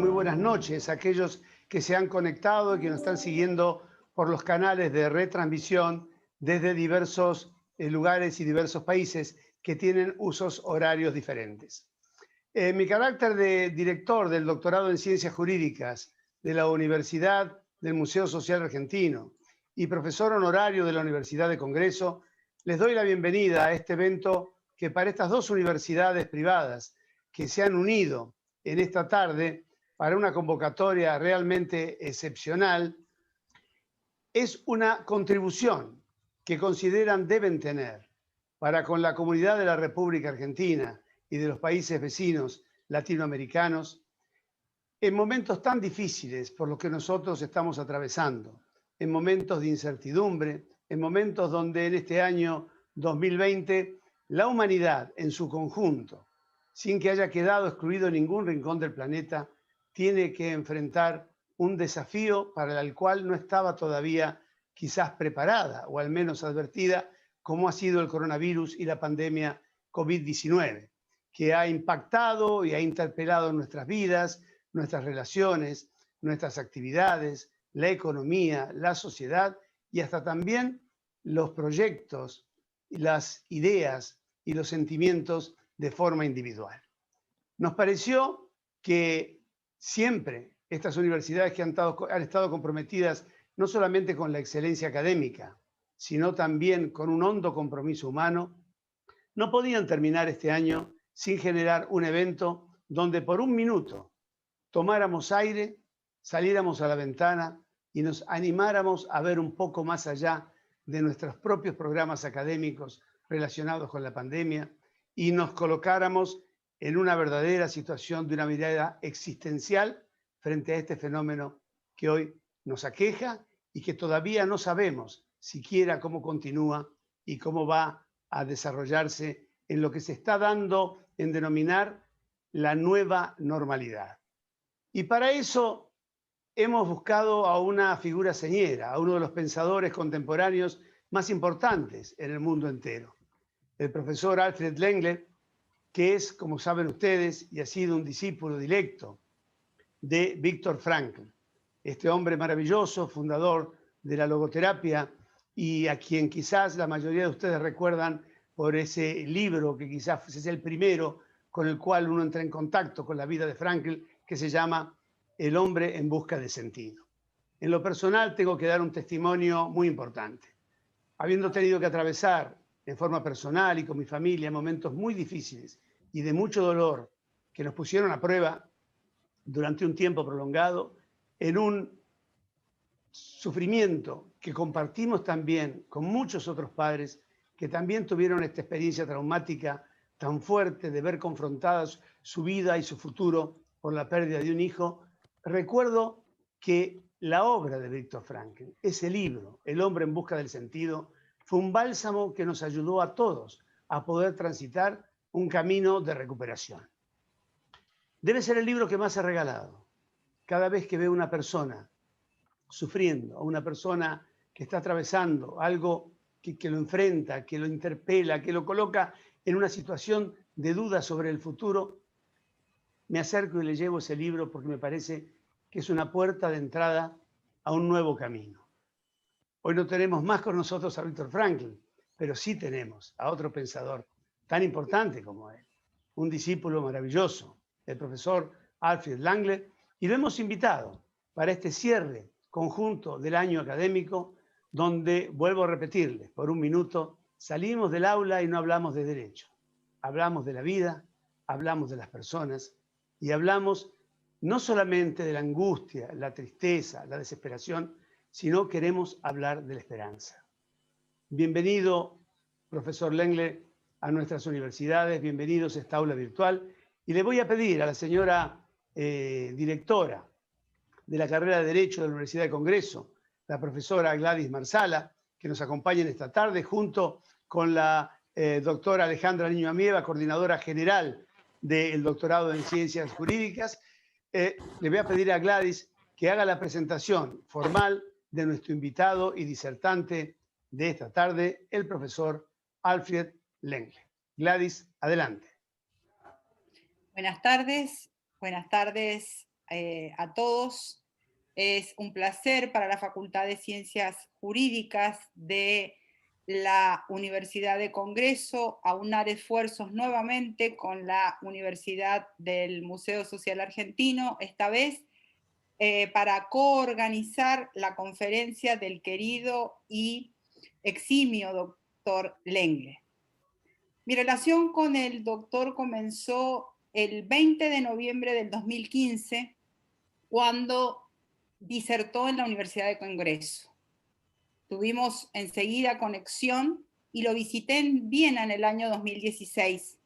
muy buenas noches a aquellos que se han conectado y que nos están siguiendo por los canales de retransmisión desde diversos lugares y diversos países que tienen usos horarios diferentes. Mi carácter de director del doctorado en Ciencias Jurídicas de la Universidad del Museo Social Argentino y profesor honorario de la Universidad de Congreso, les doy la bienvenida a este evento que para estas dos universidades privadas que se han unido en esta tarde para una convocatoria realmente excepcional, es una contribución que consideran deben tener para con la comunidad de la República Argentina y de los países vecinos latinoamericanos en momentos tan difíciles por los que nosotros estamos atravesando, en momentos de incertidumbre, en momentos donde en este año 2020 la humanidad en su conjunto, sin que haya quedado excluido ningún rincón del planeta, tiene que enfrentar un desafío para el cual no estaba todavía quizás preparada o al menos advertida, como ha sido el coronavirus y la pandemia COVID-19, que ha impactado y ha interpelado nuestras vidas, nuestras relaciones, nuestras actividades, la economía, la sociedad y hasta también los proyectos, las ideas y los sentimientos de forma individual. Nos pareció que siempre estas universidades que han estado comprometidas no solamente con la excelencia académica, sino también con un hondo compromiso humano, no podían terminar este año sin generar un evento donde por un minuto tomáramos aire, saliéramos a la ventana y nos animáramos a ver un poco más allá de nuestros propios programas académicos relacionados con la pandemia y nos colocáramos en una verdadera situación de una mirada existencial frente a este fenómeno que hoy nos aqueja y que todavía no sabemos siquiera cómo continúa y cómo va a desarrollarse en lo que se está dando en denominar la nueva normalidad. Y para eso hemos buscado a una figura señera, a uno de los pensadores contemporáneos más importantes en el mundo entero, el profesor Alfred Lengler, que es, como saben ustedes, y ha sido un discípulo directo de Viktor Frankl, este hombre maravilloso, fundador de la logoterapia y a quien quizás la mayoría de ustedes recuerdan por ese libro que quizás es el primero con el cual uno entra en contacto con la vida de Frankl, que se llama El hombre en busca de sentido. En lo personal tengo que dar un testimonio muy importante. Habiendo tenido que atravesar en forma personal y con mi familia momentos muy difíciles y de mucho dolor que nos pusieron a prueba durante un tiempo prolongado, en un sufrimiento que compartimos también con muchos otros padres que también tuvieron esta experiencia traumática tan fuerte de ver confrontadas su vida y su futuro por la pérdida de un hijo, recuerdo que la obra de Viktor Frankl, ese libro, El hombre en busca del sentido, fue un bálsamo que nos ayudó a todos a poder transitar un camino de recuperación. Debe ser el libro que más he regalado. Cada vez que veo una persona sufriendo, a una persona que está atravesando algo que lo enfrenta, que lo interpela, que lo coloca en una situación de duda sobre el futuro, me acerco y le llevo ese libro porque me parece que es una puerta de entrada a un nuevo camino. Hoy no tenemos más con nosotros a Viktor Frankl, pero sí tenemos a otro pensador tan importante como él, un discípulo maravilloso, el profesor Alfred Lengler, y lo hemos invitado para este cierre conjunto del año académico, donde, vuelvo a repetirles, por un minuto, salimos del aula y no hablamos de derecho. Hablamos de la vida, hablamos de las personas y hablamos no solamente de la angustia, la tristeza, la desesperación, sino queremos hablar de la esperanza. Bienvenido, profesor Lengler, a nuestras universidades, bienvenidos a esta aula virtual. Y le voy a pedir a la señora directora de la carrera de Derecho de la Universidad de Congreso, la profesora Gladys Marsala, que nos acompañen esta tarde, junto con la doctora Alejandra Niño Amieva, coordinadora general del doctorado en Ciencias Jurídicas. Le voy a pedir a Gladys que haga la presentación formal de nuestro invitado y disertante de esta tarde, el profesor Alfred Lengler. Gladys, adelante. Buenas tardes a todos. Es un placer para la Facultad de Ciencias Jurídicas de la Universidad de Congreso aunar esfuerzos nuevamente con la Universidad del Museo Social Argentino, esta vez para coorganizar la conferencia del querido y eximio doctor Lengle. Mi relación con el doctor comenzó el 20 de noviembre del 2015, cuando disertó en la Universidad de Congreso. Tuvimos enseguida conexión y lo visité en Viena en el año 2016,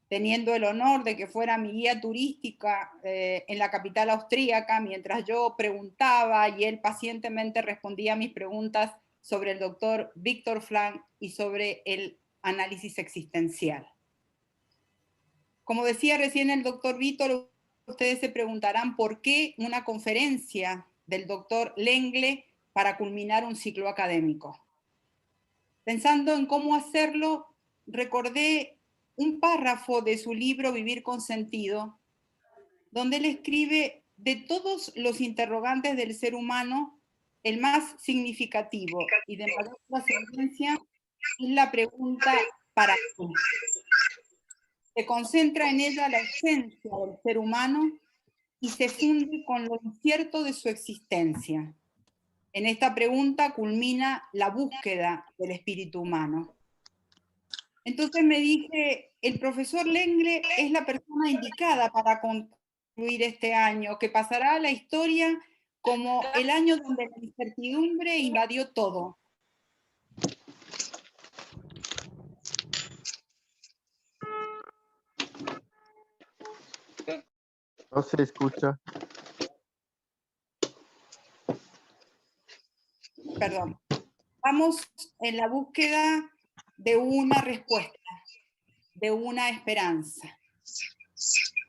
teniendo el honor de que fuera mi guía turística en la capital austríaca, mientras yo preguntaba y él pacientemente respondía a mis preguntas sobre el doctor Viktor Frankl y sobre el análisis existencial. Como decía recién el doctor Vítor, ustedes se preguntarán por qué una conferencia del doctor Lengle para culminar un ciclo académico. Pensando en cómo hacerlo, recordé un párrafo de su libro Vivir con Sentido, donde él escribe: de todos los interrogantes del ser humano, el más significativo y de mayor trascendencia es la pregunta ¿para qué? Se concentra en ella la esencia del ser humano y se funde con lo incierto de su existencia. En esta pregunta culmina la búsqueda del espíritu humano. Entonces me dije, el profesor Lengle es la persona indicada para concluir este año, que pasará a la historia como el año donde la incertidumbre invadió todo. No se escucha. Perdón. Vamos en la búsqueda de una respuesta, de una esperanza.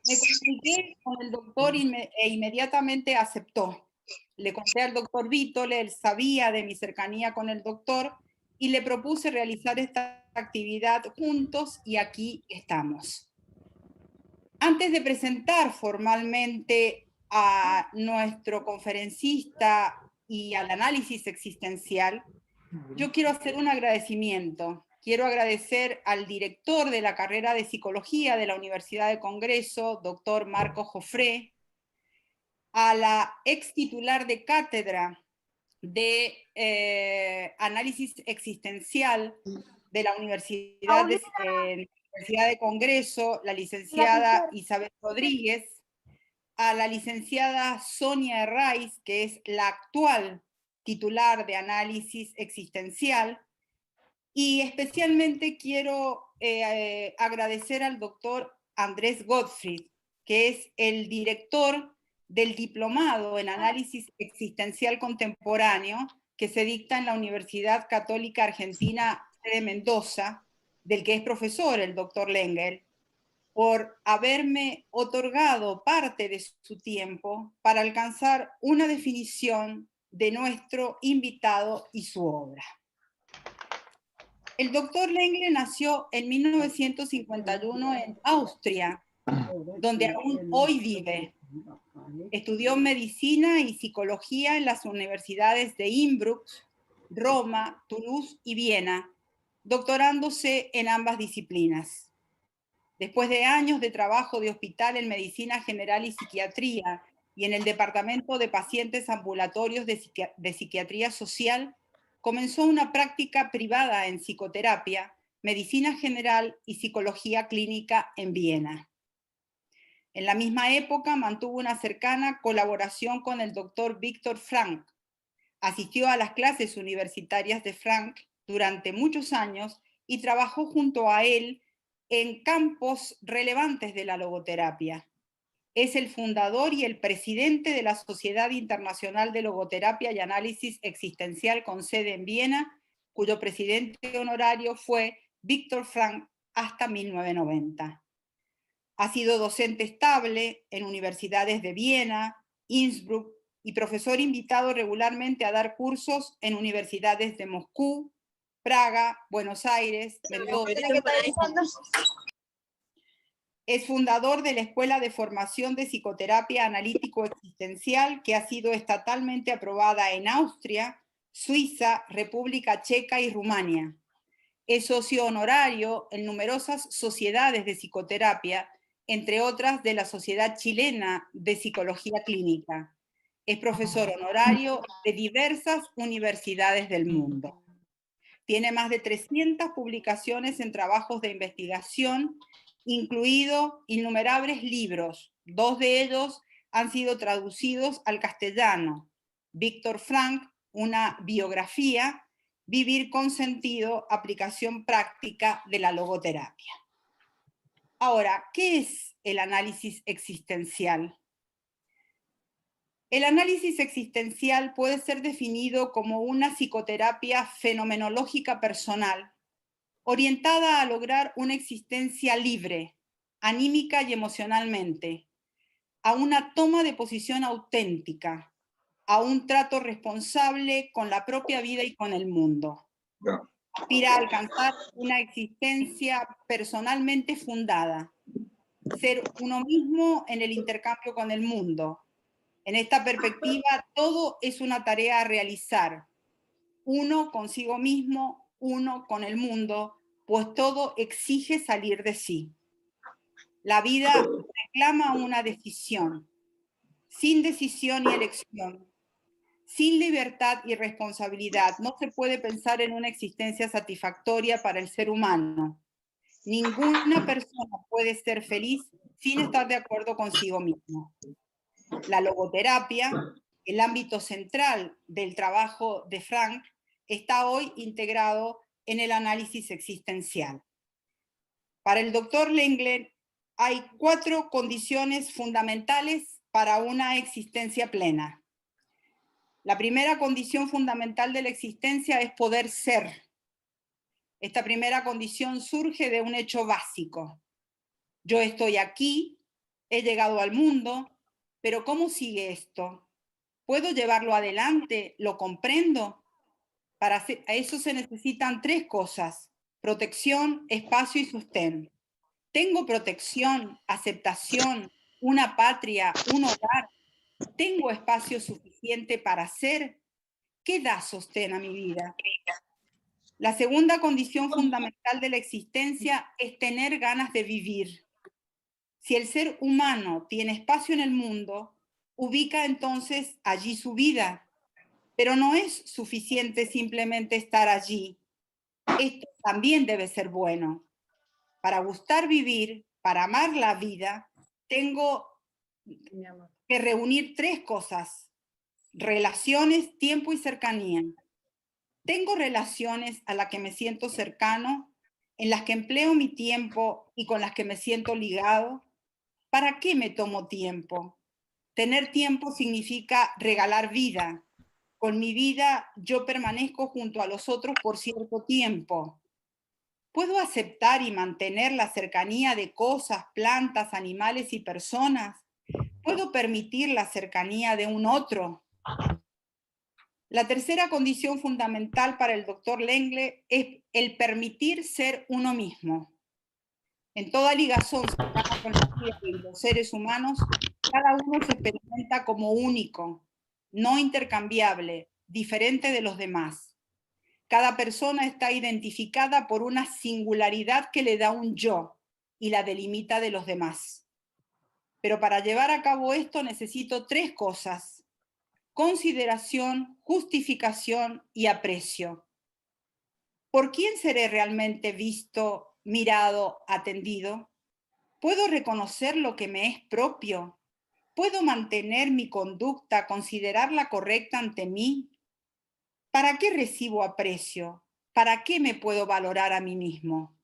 Me comuniqué con el doctor e inmediatamente aceptó. Le conté al doctor Vítor, él sabía de mi cercanía con el doctor, y le propuse realizar esta actividad juntos, y aquí estamos. Antes de presentar formalmente a nuestro conferencista y al análisis existencial, yo quiero hacer un agradecimiento. Quiero agradecer al director de la carrera de Psicología de la Universidad de Congreso, doctor Marco Jofré, a la ex titular de cátedra de Análisis Existencial de la Universidad de Congreso, la licenciada Isabel Rodríguez, a la licenciada Sonia Herraiz, que es la actual titular de Análisis Existencial, y especialmente quiero agradecer al doctor Andrés Gottfried, que es el director del diplomado en Análisis Existencial Contemporáneo que se dicta en la Universidad Católica Argentina de Mendoza, del que es profesor el doctor Lengle, por haberme otorgado parte de su tiempo para alcanzar una definición de nuestro invitado y su obra. El doctor Lengle nació en 1951 en Austria, donde aún hoy vive. Estudió medicina y psicología en las universidades de Innsbruck, Roma, Toulouse y Viena, doctorándose en ambas disciplinas. Después de años de trabajo de hospital en medicina general y psiquiatría y en el departamento de pacientes ambulatorios de psiquiatría social, comenzó una práctica privada en psicoterapia, medicina general y psicología clínica en Viena. En la misma época mantuvo una cercana colaboración con el doctor Viktor Frankl. Asistió a las clases universitarias de Frankl durante muchos años y trabajó junto a él en campos relevantes de la logoterapia. Es el fundador y el presidente de la Sociedad Internacional de Logoterapia y Análisis Existencial con sede en Viena, cuyo presidente honorario fue Viktor Frankl hasta 1990. Ha sido docente estable en universidades de Viena, Innsbruck y profesor invitado regularmente a dar cursos en universidades de Moscú, Praga, Buenos Aires, Mendoza. Es fundador de la Escuela de Formación de Psicoterapia Analítico-Existencial, que ha sido estatalmente aprobada en Austria, Suiza, República Checa y Rumania. Es socio honorario en numerosas sociedades de psicoterapia, entre otras de la Sociedad Chilena de Psicología Clínica. Es profesor honorario de diversas universidades del mundo. Tiene más de 300 publicaciones en trabajos de investigación, incluido innumerables libros. 2 de ellos han sido traducidos al castellano. Víctor Frank, una biografía, Vivir con sentido, aplicación práctica de la logoterapia. Ahora, ¿qué es el análisis existencial? El análisis existencial puede ser definido como una psicoterapia fenomenológica personal, orientada a lograr una existencia libre, anímica y emocionalmente, a una toma de posición auténtica, a un trato responsable con la propia vida y con el mundo. Aspira a alcanzar una existencia personalmente fundada, ser uno mismo en el intercambio con el mundo. En esta perspectiva, todo es una tarea a realizar, uno consigo mismo, uno con el mundo, pues todo exige salir de sí. La vida reclama una decisión. Sin decisión y elección, sin libertad y responsabilidad, no se puede pensar en una existencia satisfactoria para el ser humano. Ninguna persona puede ser feliz sin estar de acuerdo consigo mismo. La logoterapia, el ámbito central del trabajo de Frank, está hoy integrado en el análisis existencial. Para el doctor Lengle hay 4 condiciones fundamentales para una existencia plena. La primera condición fundamental de la existencia es poder ser. Esta primera condición surge de un hecho básico. Yo estoy aquí, he llegado al mundo, pero ¿cómo sigue esto? ¿Puedo llevarlo adelante? ¿Lo comprendo? Para eso se necesitan 3 cosas: protección, espacio y sostén. ¿Tengo protección, aceptación, una patria, un hogar? ¿Tengo espacio suficiente para ser? ¿Qué da sostén a mi vida? La segunda condición fundamental de la existencia es tener ganas de vivir. Si el ser humano tiene espacio en el mundo, ubica entonces allí su vida. Pero no es suficiente simplemente estar allí. Esto también debe ser bueno. Para gustar vivir, para amar la vida, tengo que reunir 3 cosas: relaciones, tiempo y cercanía. Tengo relaciones a las que me siento cercano, en las que empleo mi tiempo y con las que me siento ligado. ¿Para qué me tomo tiempo? Tener tiempo significa regalar vida. Con mi vida yo permanezco junto a los otros por cierto tiempo. ¿Puedo aceptar y mantener la cercanía de cosas, plantas, animales y personas? ¿Puedo permitir la cercanía de un otro? La tercera condición fundamental para el doctor Lengle es el permitir ser uno mismo. En toda ligazón cercana con la vida de los seres humanos, cada uno se experimenta como único, no intercambiable, diferente de los demás. Cada persona está identificada por una singularidad que le da un yo y la delimita de los demás. Pero para llevar a cabo esto necesito 3 cosas: consideración, justificación y aprecio. ¿Por quién seré realmente visto, mirado, atendido? ¿Puedo reconocer lo que me es propio? ¿Puedo mantener mi conducta, considerarla correcta ante mí? ¿Para qué recibo aprecio? ¿Para qué me puedo valorar a mí mismo?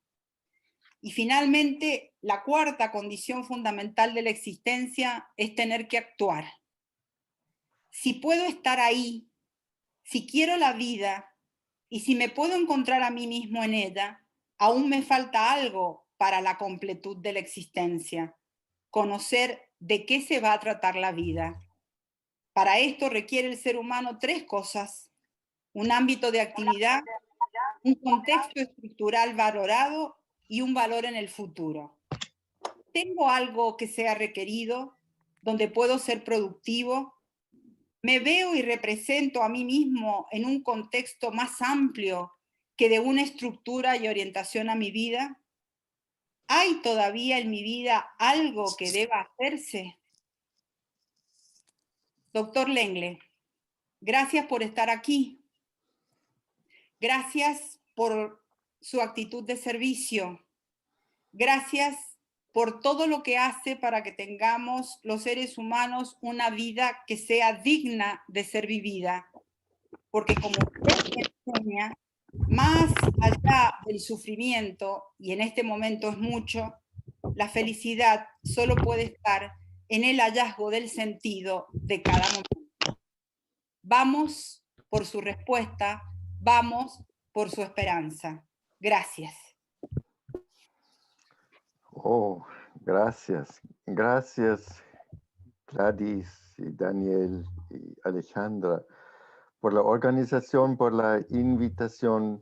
Y finalmente, la cuarta condición fundamental de la existencia es tener que actuar. Si puedo estar ahí, si quiero la vida y si me puedo encontrar a mí mismo en ella, aún me falta algo para la completud de la existencia: conocer de qué se va a tratar la vida. Para esto requiere el ser humano 3 cosas: un ámbito de actividad, un contexto estructural valorado y un valor en el futuro. tengo algo que sea requerido, donde puedo ser productivo, me veo y represento a mí mismo en un contexto más amplio que de una estructura y orientación a mi vida. ¿Hay todavía en mi vida algo que deba hacerse? Doctor Lengle, gracias por estar aquí. Gracias por su actitud de servicio. Gracias por todo lo que hace para que tengamos los seres humanos una vida que sea digna de ser vivida. Porque como usted me enseña, más allá del sufrimiento, y en este momento es mucho, la felicidad solo puede estar en el hallazgo del sentido de cada momento. Vamos por su respuesta, vamos por su esperanza. Gracias. Oh, gracias. Gracias, Gladys y Daniel y Alejandra, por la organización, por la invitación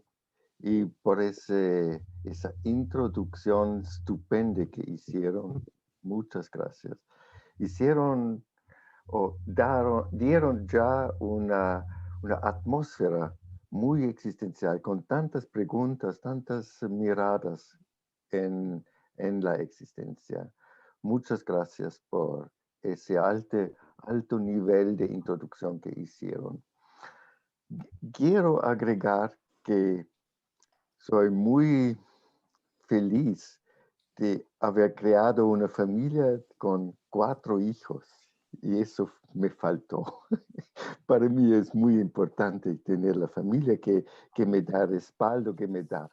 y por esa introducción estupenda que hicieron. Muchas gracias. Hicieron o dieron ya una atmósfera muy existencial, con tantas preguntas, tantas miradas en la existencia. Muchas gracias por ese alto nivel de introducción que hicieron. Quiero agregar que soy muy feliz de haber creado una familia con 4 hijos y eso me faltó. Para mí es muy importante tener la familia que me da respaldo, que me da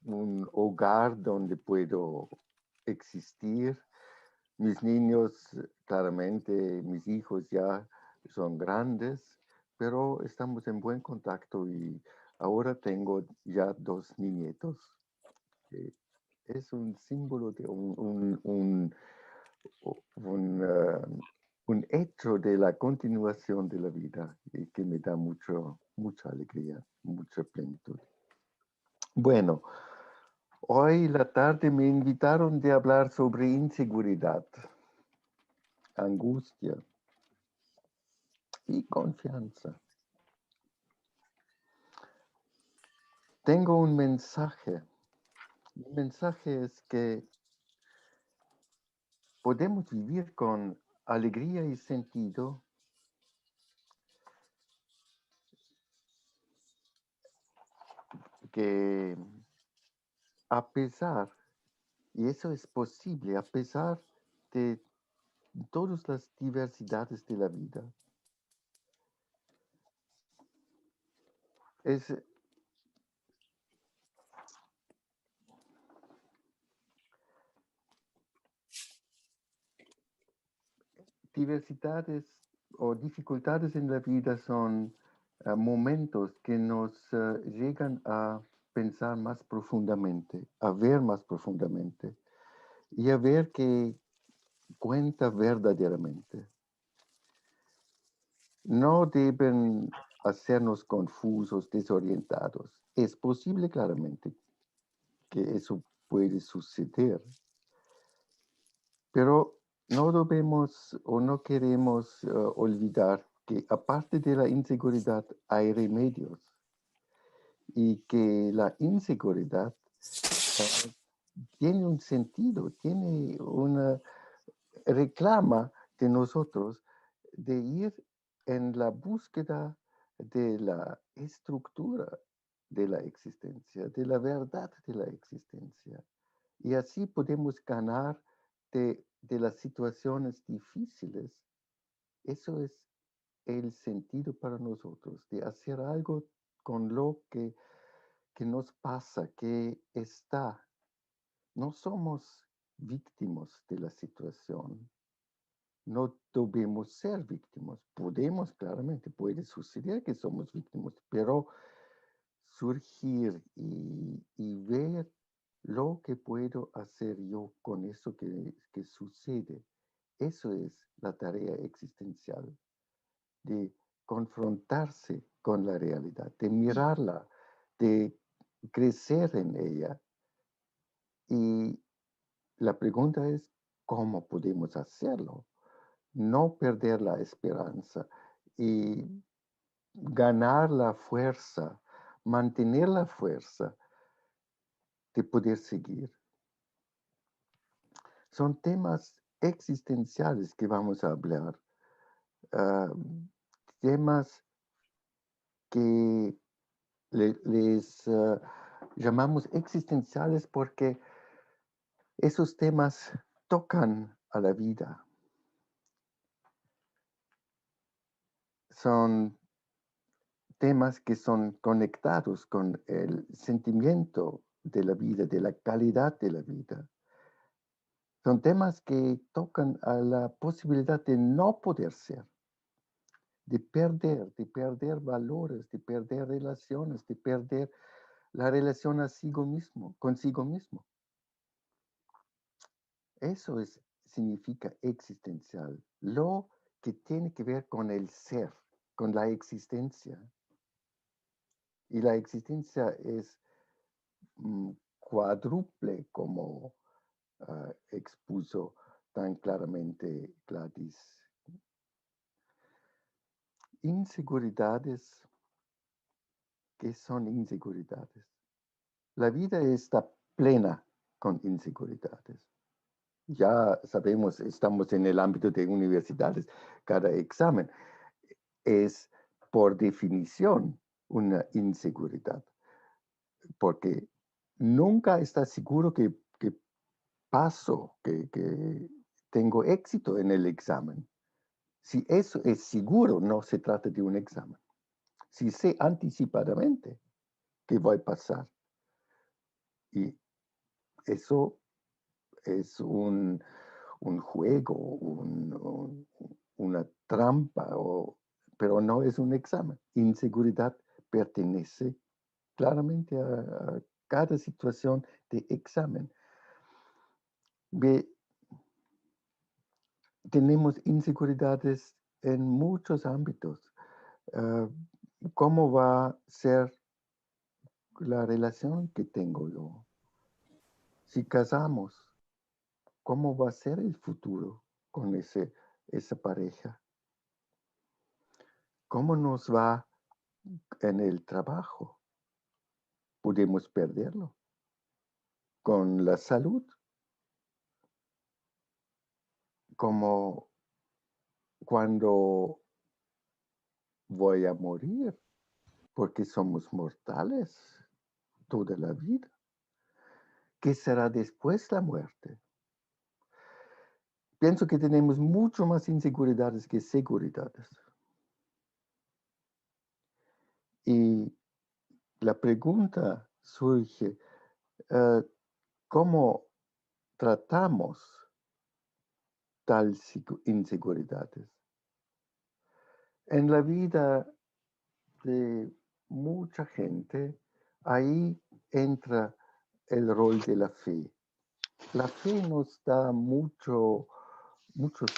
un hogar donde puedo existir. Mis niños, claramente, mis hijos ya son grandes, pero estamos en buen contacto y ahora tengo ya 2 nietos. Es un símbolo de un hecho de la continuación de la vida y que me da mucha alegría, mucha plenitud. Bueno, hoy la tarde me invitaron de hablar sobre inseguridad, angustia y confianza. Tengo un mensaje. Mi mensaje es que podemos vivir con alegría y sentido que a pesar, y eso es posible, a pesar de todas las diversidades de la vida, es diversidades o dificultades en la vida son momentos que nos llegan a pensar más profundamente, a ver más profundamente y a ver que cuenta verdaderamente. No deben hacernos confusos, desorientados. Es posible claramente que eso puede suceder, pero no debemos o no queremos olvidar que aparte de la inseguridad hay remedios y que la inseguridad tiene un sentido, tiene una reclama de nosotros de ir en la búsqueda de la estructura de la existencia, de la verdad de la existencia. Y así podemos ganar de las situaciones difíciles. Eso es el sentido para nosotros, de hacer algo con lo que nos pasa, que está. No somos víctimas de la situación. No debemos ser víctimas. Podemos, claramente, puede suceder que somos víctimas, pero surgir y ver lo que puedo hacer yo con eso que sucede. Eso es la tarea existencial, de confrontarse con la realidad, de mirarla, de crecer en ella y La pregunta es, ¿cómo podemos hacerlo? No perder la esperanza y ganar la fuerza, mantener la fuerza de poder seguir. Son temas existenciales que vamos a hablar, temas que les llamamos existenciales porque esos temas tocan a la vida. Son temas que son conectados con el sentimiento de la vida, de la calidad de la vida. Son temas que tocan a la posibilidad de no poder ser, de perder valores, de perder relaciones, de perder la relación consigo mismo. Eso significa existencial, lo que tiene que ver con el ser, con la existencia. Y la existencia es cuádruple, como expuso tan claramente Gladys. Inseguridades. ¿Qué son inseguridades? La vida está plena con inseguridades. Ya sabemos, estamos en el ámbito de universidades. Cada examen es, por definición, una inseguridad, porque nunca está seguro que paso, que tengo éxito en el examen. Si eso es seguro, no se trata de un examen. Si sé anticipadamente que voy a pasar, y eso es un juego, una trampa, pero no es un examen. Inseguridad pertenece claramente a cada situación de examen. Tenemos inseguridades en muchos ámbitos. ¿Cómo va a ser la relación que tengo yo? Si casamos, ¿cómo va a ser el futuro con esa pareja? ¿Cómo nos va en el trabajo? Podemos perderlo. Con la salud, como cuando voy a morir, porque somos mortales toda la vida. ¿Qué será después la muerte? Pienso que tenemos mucho más inseguridades que seguridades. Y la pregunta surge, ¿cómo tratamos tal inseguridades? En la vida de mucha gente, ahí entra el rol de la fe. La fe nos da mucho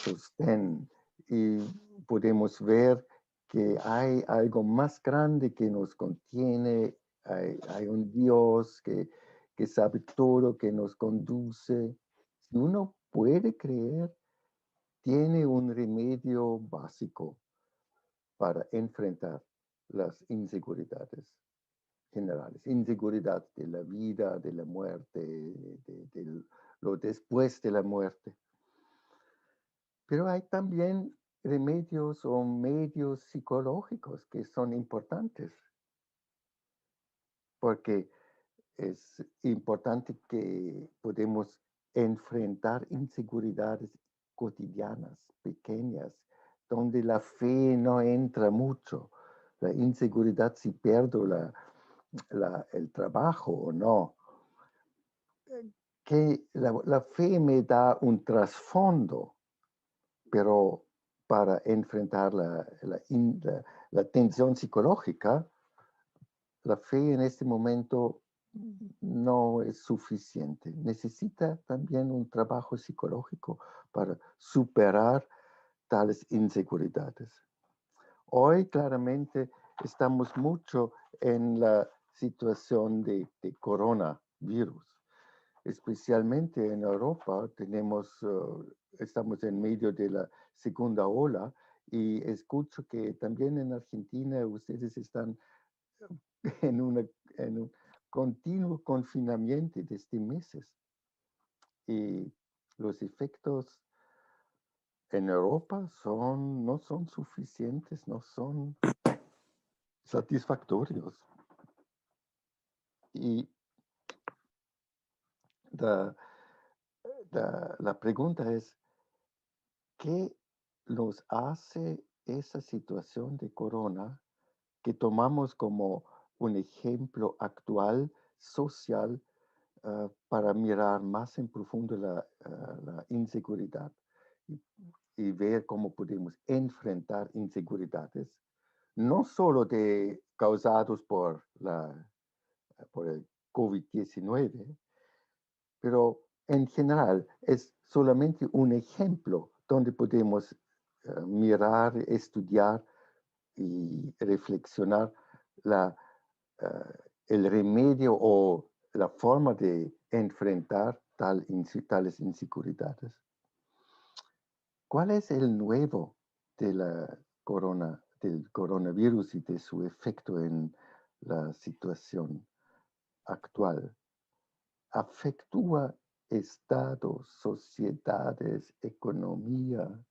sostén y podemos ver que hay algo más grande que nos contiene, hay un Dios que sabe todo, que nos conduce. Si uno puede creer, tiene un remedio básico para enfrentar las inseguridades generales. Inseguridad de la vida, de la muerte, de lo después de la muerte. Pero hay también remedios o medios psicológicos que son importantes, porque es importante que podemos enfrentar inseguridades cotidianas, pequeñas, donde la fe no entra mucho. La inseguridad si pierdo el trabajo o no. Que la fe me da un trasfondo, pero para enfrentar la tensión psicológica, la fe en este momento no es suficiente. Necesita también un trabajo psicológico para superar tales inseguridades. Hoy claramente estamos mucho en la situación de coronavirus. especialmente en Europa, estamos en medio de la segunda ola y escucho que también en Argentina ustedes están en, en un continuo confinamiento desde meses. Y los efectos en Europa no son suficientes, no son satisfactorios. Y la pregunta es, ¿qué nos hace esa situación de corona que tomamos como un ejemplo actual, social, para mirar más en profundo la inseguridad y ver cómo podemos enfrentar inseguridades, no solo causados por el COVID-19, pero en general es solamente un ejemplo donde podemos mirar, estudiar y reflexionar el remedio o la forma de enfrentar tales inseguridades. ¿Cuál es el nuevo del coronavirus y de su efecto en la situación actual? Afectúa estados, sociedades, economía,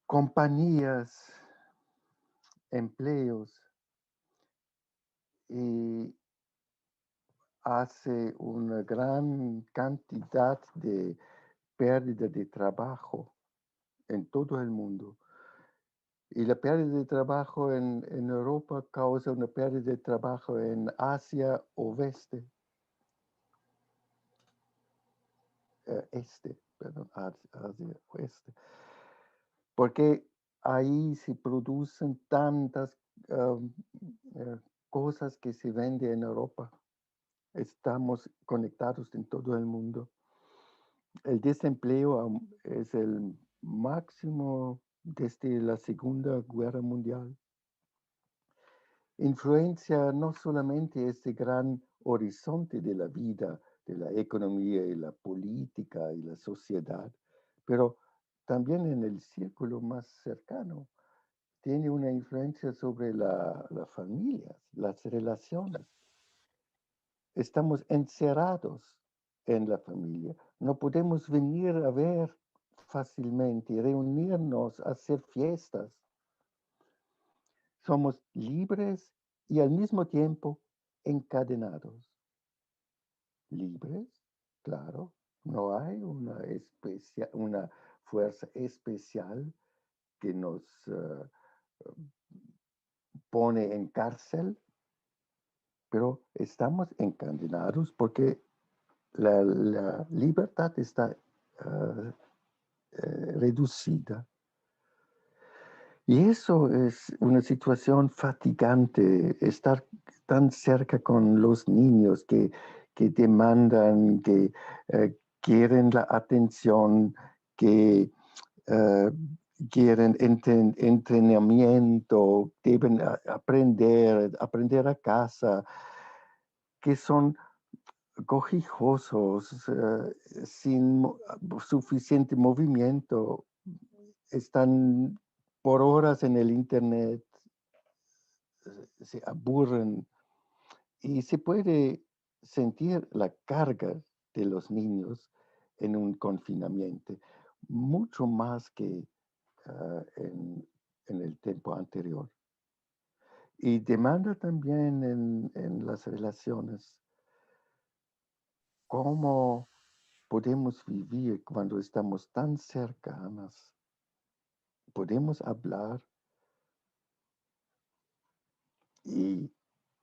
compañías, empleos y hace una gran cantidad de pérdida de trabajo en todo el mundo. Y la pérdida de trabajo en Europa causa una pérdida de trabajo en Asia oeste. Asia oeste. Porque ahí se producen tantas cosas que se venden en Europa. Estamos conectados en todo el mundo. El desempleo es el máximo desde la Segunda Guerra Mundial. Influencia no solamente este gran horizonte de la vida, de la economía y la política y la sociedad, pero también en el círculo más cercano. Tiene una influencia sobre las familias, las relaciones. Estamos encerrados en la familia. No podemos venir a ver fácilmente, reunirnos, hacer fiestas. Somos libres y al mismo tiempo encadenados. Libres, claro, no hay una fuerza especial que nos pone en cárcel, pero estamos encadenados porque la libertad está reducida. Y eso es una situación fatigante, estar tan cerca con los niños que demandan, que quieren la atención, que quieren entrenamiento, deben aprender a casa, que son cojijosos, sin suficiente movimiento, están por horas en el internet, se aburren y se puede sentir la carga de los niños en un confinamiento, mucho más que en el tiempo anterior. Y demanda también en las relaciones cómo podemos vivir cuando estamos tan cercanas. Podemos hablar y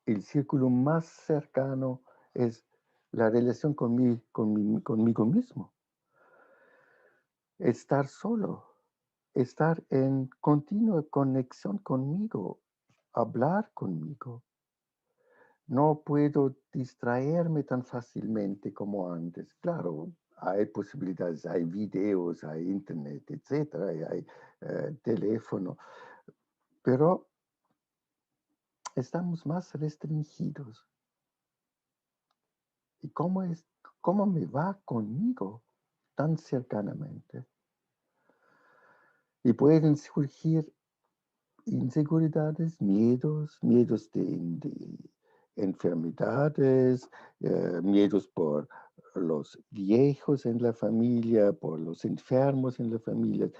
el círculo más cercano es la relación conmigo mismo. Estar solo, estar en continua conexión conmigo, hablar conmigo. No puedo distraerme tan fácilmente como antes. Claro, hay posibilidades, hay videos, hay internet, etcétera, hay teléfono, pero estamos más restringidos. ¿Y cómo me va conmigo tan cercanamente? Y pueden surgir inseguridades, miedos de enfermedades, miedos por los viejos en la familia, por los enfermos en la familia,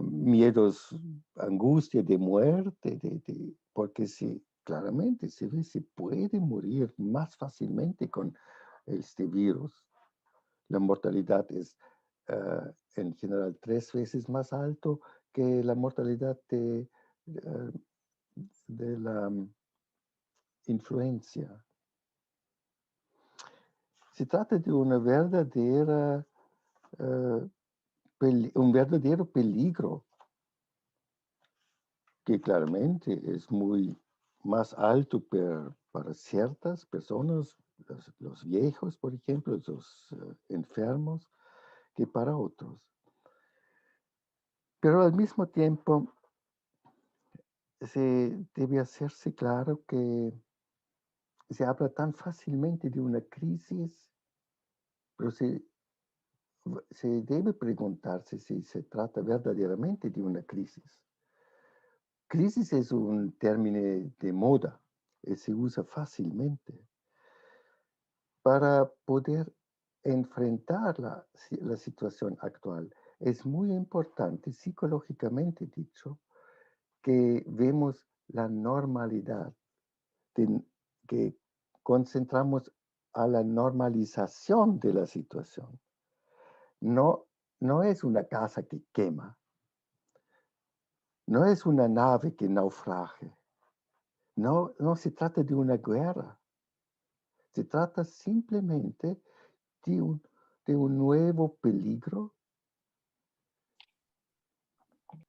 miedos, angustia de muerte, porque claramente se puede morir más fácilmente con este virus. La mortalidad es en general 3 veces más alto que la mortalidad de la influencia. Se trata de una verdadera, un verdadero peligro que claramente es muy más alto para ciertas personas, los viejos, por ejemplo, los enfermos, que para otros. Pero al mismo tiempo, se debe hacerse claro que se habla tan fácilmente de una crisis, pero se debe preguntarse si se trata verdaderamente de una crisis. Crisis es un término de moda y se usa fácilmente para poder enfrentar la situación actual. Es muy importante, psicológicamente dicho, que vemos la normalidad, que concentramos a la normalización de la situación. No, no es una casa que quema, no es una nave que naufrague, no se trata de una guerra, se trata simplemente de un nuevo peligro,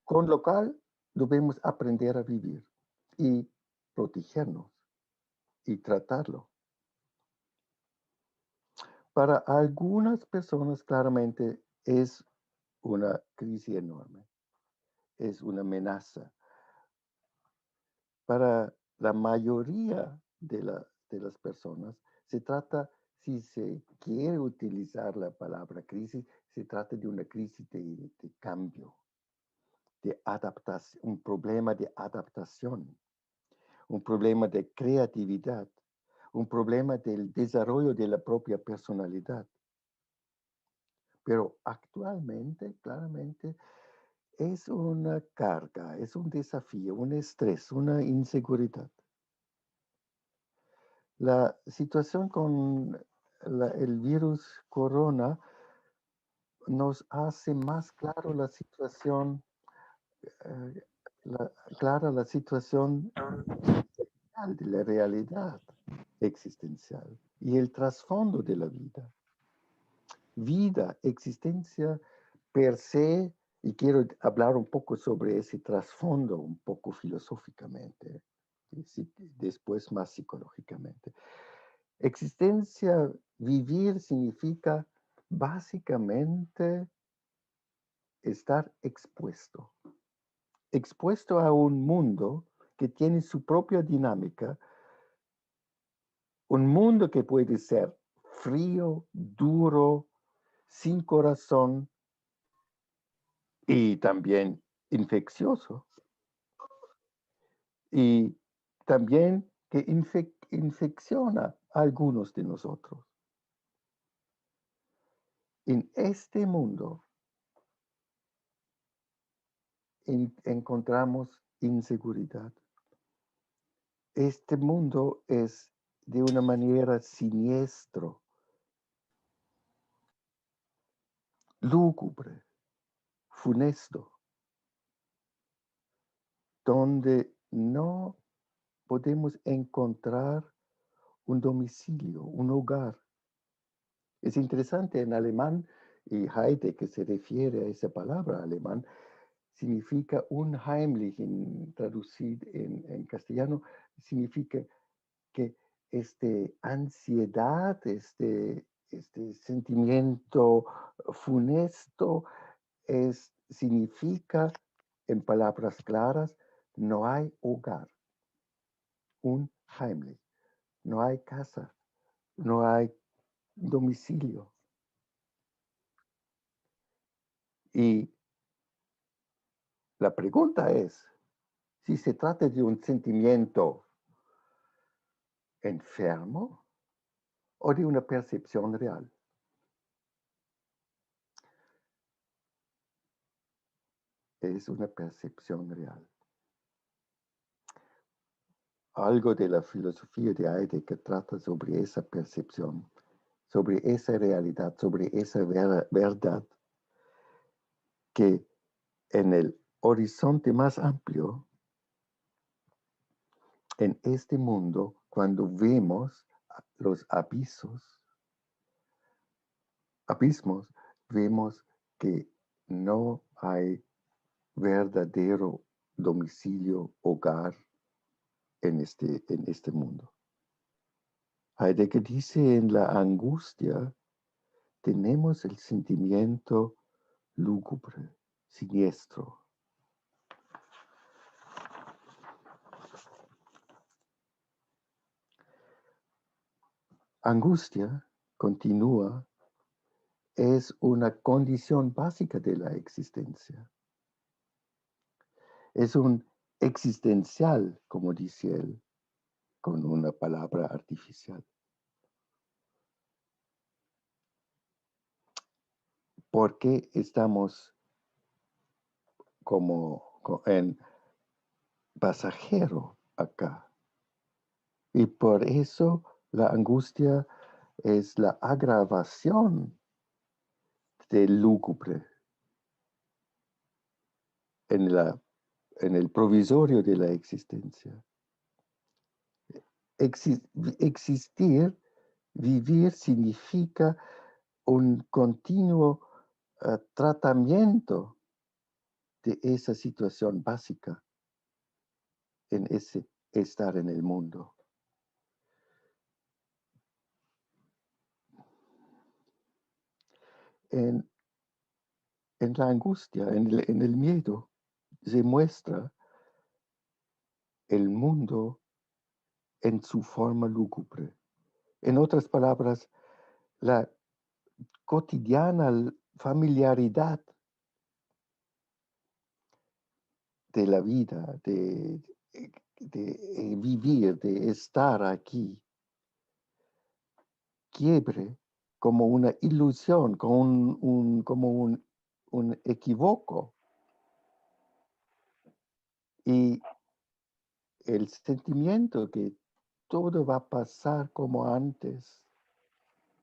con lo cual debemos aprender a vivir y protegernos y tratarlo. Para algunas personas claramente es una crisis enorme, es una amenaza. Para la mayoría de las personas se trata, si se quiere utilizar la palabra crisis, se trata de una crisis de cambio, de adaptación, un problema de adaptación, un problema de creatividad, un problema del desarrollo de la propia personalidad. Pero actualmente, claramente, es una carga, es un desafío, un estrés, una inseguridad. La situación con el virus corona nos hace más claro la situación, eh, clara la situación de la realidad existencial y el trasfondo de la vida. Vida, existencia per se, y quiero hablar un poco sobre ese trasfondo, un poco filosóficamente, y después más psicológicamente. Existencia, vivir significa básicamente estar expuesto a un mundo que tiene su propia dinámica, un mundo que puede ser frío, duro, sin corazón y también infeccioso. Y también que infecciona a algunos de nosotros. En este mundo encontramos inseguridad. Este mundo es de una manera siniestro, lúgubre, funesto, donde no podemos encontrar un domicilio, un hogar. Es interesante en alemán, y Heidegger se refiere a esa palabra alemán, significa unheimlich, traducir en castellano, significa que ansiedad, este sentimiento funesto significa, en palabras claras, no hay hogar, unheimlich, no hay casa, no hay domicilio. Y la pregunta es, si se trata de un sentimiento enfermo o de una percepción real. Es una percepción real. Algo de la filosofía de Heidegger trata sobre esa percepción, sobre esa realidad, sobre esa verdad que en el horizonte más amplio, en este mundo, cuando vemos los abismos, vemos que no hay verdadero domicilio, hogar en este mundo. Heidegger dice, en la angustia tenemos el sentimiento lúgubre, siniestro. Angustia, continúa, es una condición básica de la existencia. Es un existencial, como dice él, con una palabra artificial. Porque estamos como en pasajero acá. Y por eso la angustia es la agravación del lúgubre en el provisorio de la existencia. Existir, vivir, significa un continuo tratamiento de esa situación básica en ese estar en el mundo. En la angustia, en el miedo, se muestra el mundo en su forma lúgubre. En otras palabras, la cotidiana familiaridad de la vida, de vivir, de estar aquí, quiebre como una ilusión, como un equivoco. Y el sentimiento que todo va a pasar como antes,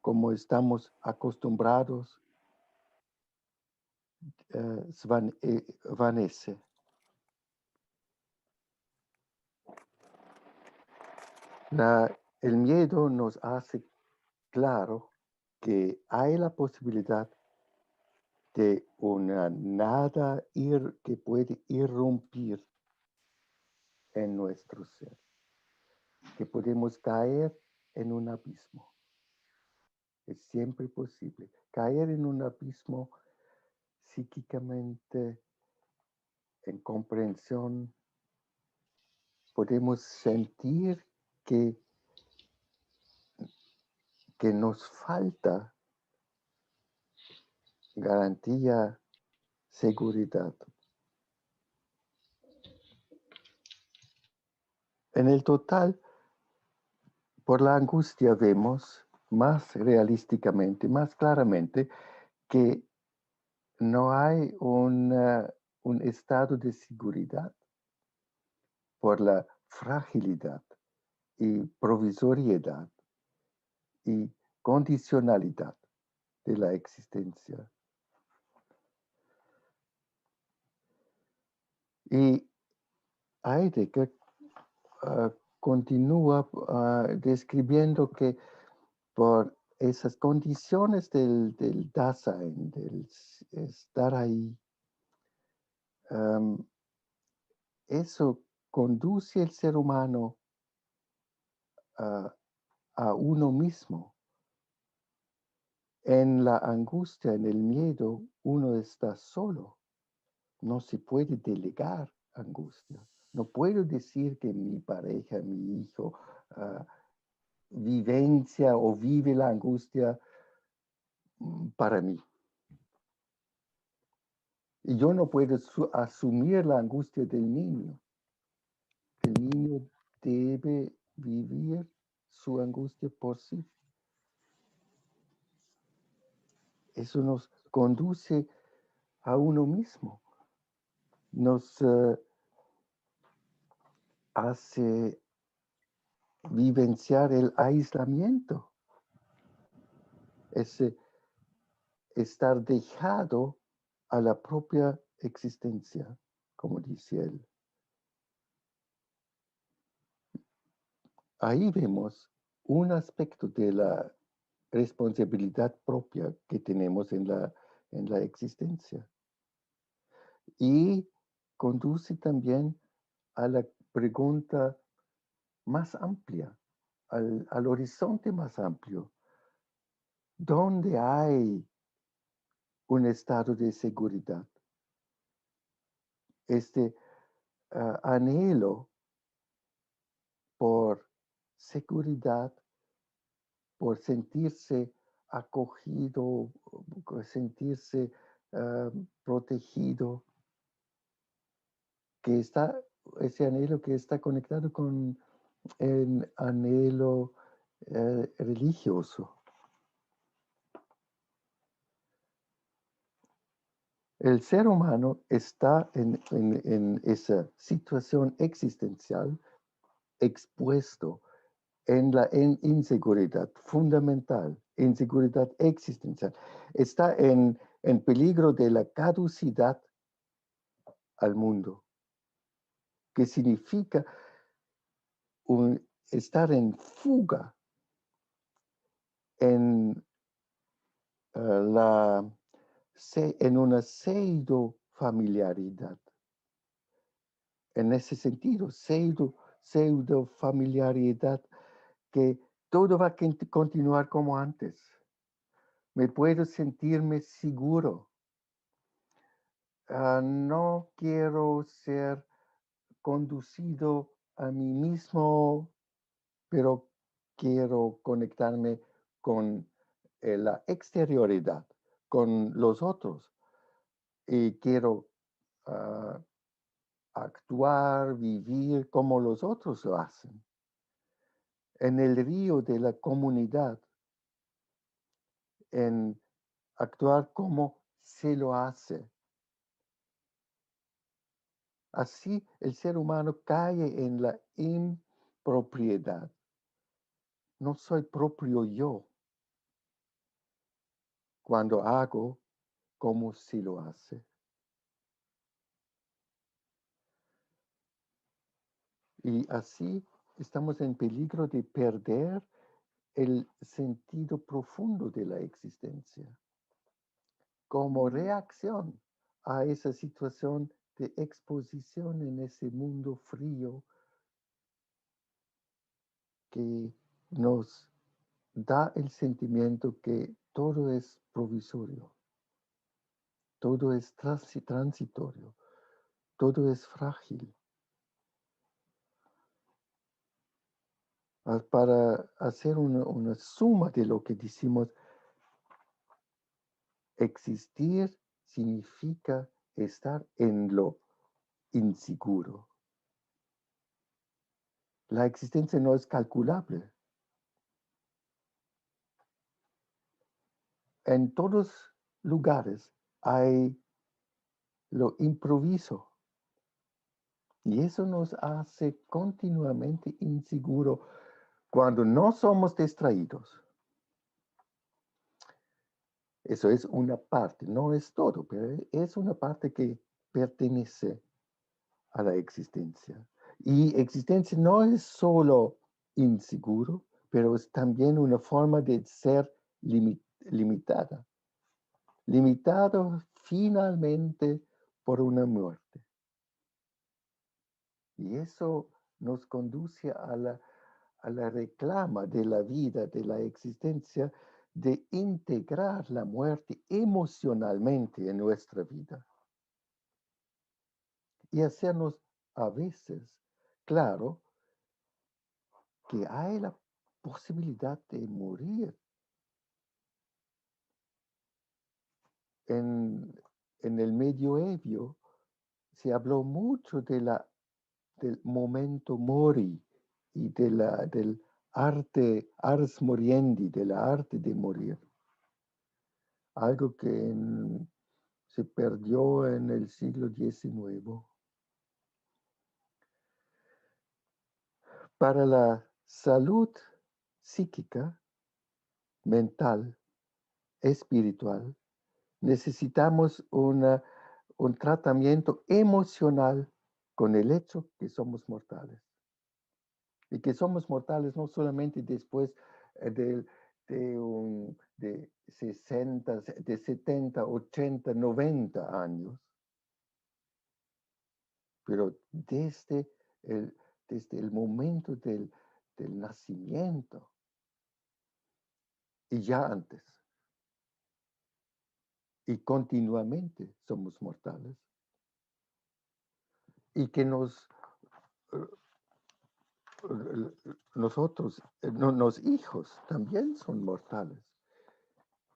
como estamos acostumbrados, vanece. El miedo nos hace claro que hay la posibilidad de una nada que puede irrumpir en nuestro ser, que podemos caer en un abismo. Es siempre posible caer en un abismo psíquicamente, en comprensión. Podemos sentir que nos falta garantía, seguridad. En el total, por la angustia vemos más realísticamente, más claramente, que no hay un estado de seguridad por la fragilidad y provisoriedad y condicionalidad de la existencia. Y Heidegger continúa describiendo que por esas condiciones del Dasein, del estar ahí, eso conduce al ser humano a uno mismo. En la angustia, en el miedo, uno está solo. No se puede delegar angustia. No puedo decir que mi pareja, mi hijo, vivencia o vive la angustia para mí. Y yo no puedo asumir la angustia del niño. El niño debe vivir su angustia por sí. Eso nos conduce a uno mismo. Nos hace vivenciar el aislamiento. Ese estar dejado a la propia existencia, como dice él. Ahí vemos un aspecto de la responsabilidad propia que tenemos en la existencia. Y conduce también a la pregunta más amplia, al horizonte más amplio. ¿Dónde hay un estado de seguridad? Este anhelo por seguridad, por sentirse acogido, sentirse protegido, que está, ese anhelo que está conectado con el anhelo religioso. El ser humano está en esa situación existencial expuesto en la inseguridad fundamental, inseguridad existencial. Está en peligro de la caducidad al mundo, que significa estar en fuga en, en una pseudo familiaridad. En ese sentido, pseudo familiaridad, que todo va a continuar como antes. Me puedo sentirme seguro. No quiero ser conducido a mí mismo, pero quiero conectarme con la exterioridad, con los otros. Y quiero actuar, vivir como los otros lo hacen. En el río de la comunidad, en actuar como se lo hace. Así el ser humano cae en la impropiedad. No soy propio yo cuando hago como se lo hace. Y así estamos en peligro de perder el sentido profundo de la existencia. Como reacción a esa situación de exposición en ese mundo frío que nos da el sentimiento que todo es provisorio, todo es transitorio, todo es frágil. Para hacer una suma de lo que decimos, existir significa estar en lo inseguro. La existencia no es calculable. En todos lugares hay lo improviso. Y eso nos hace continuamente inseguro cuando no somos distraídos. Eso es una parte, no es todo, pero es una parte que pertenece a la existencia. Y existencia no es solo inseguro, pero es también una forma de ser limitada. Limitado finalmente por una muerte. Y eso nos conduce a la reclama de la vida, de la existencia, de integrar la muerte emocionalmente en nuestra vida. Y hacernos a veces claro que hay la posibilidad de morir. En el medioevo se habló mucho del momento mori y del ars moriendi, de la arte de morir. Algo que se perdió en el siglo XIX. Para la salud psíquica, mental, espiritual, necesitamos un tratamiento emocional con el hecho que somos mortales. Y que somos mortales no solamente después de 60, de 70, 80, 90 años, pero desde el momento del nacimiento y ya antes. Y continuamente somos mortales. Y que nosotros, los hijos también son mortales.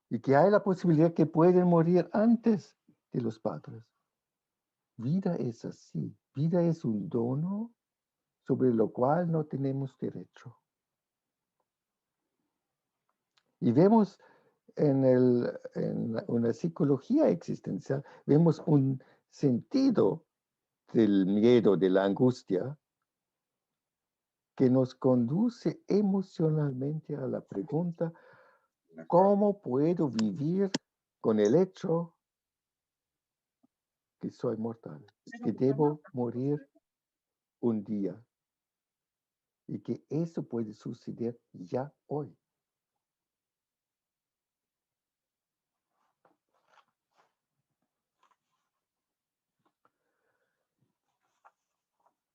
Y que hay la posibilidad que pueden morir antes de los padres. Vida es así. Vida es un dono sobre lo cual no tenemos derecho. Y vemos en una psicología existencial, vemos un sentido del miedo, de la angustia, que nos conduce emocionalmente a la pregunta, ¿cómo puedo vivir con el hecho que soy mortal, que debo morir un día y que eso puede suceder ya hoy?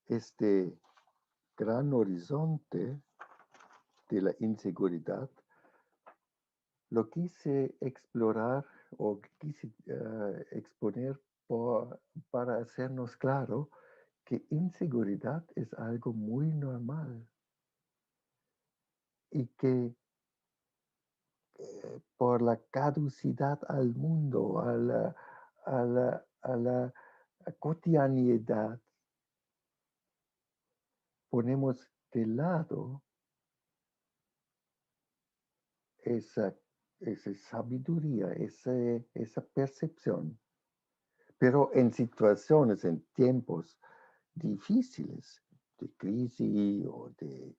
Este gran horizonte de la inseguridad lo quise explorar o quise exponer para hacernos claro que inseguridad es algo muy normal y que por la caducidad al mundo, a la cotidianidad, ponemos de lado esa sabiduría, esa percepción. Pero en situaciones, en tiempos difíciles, de crisis o de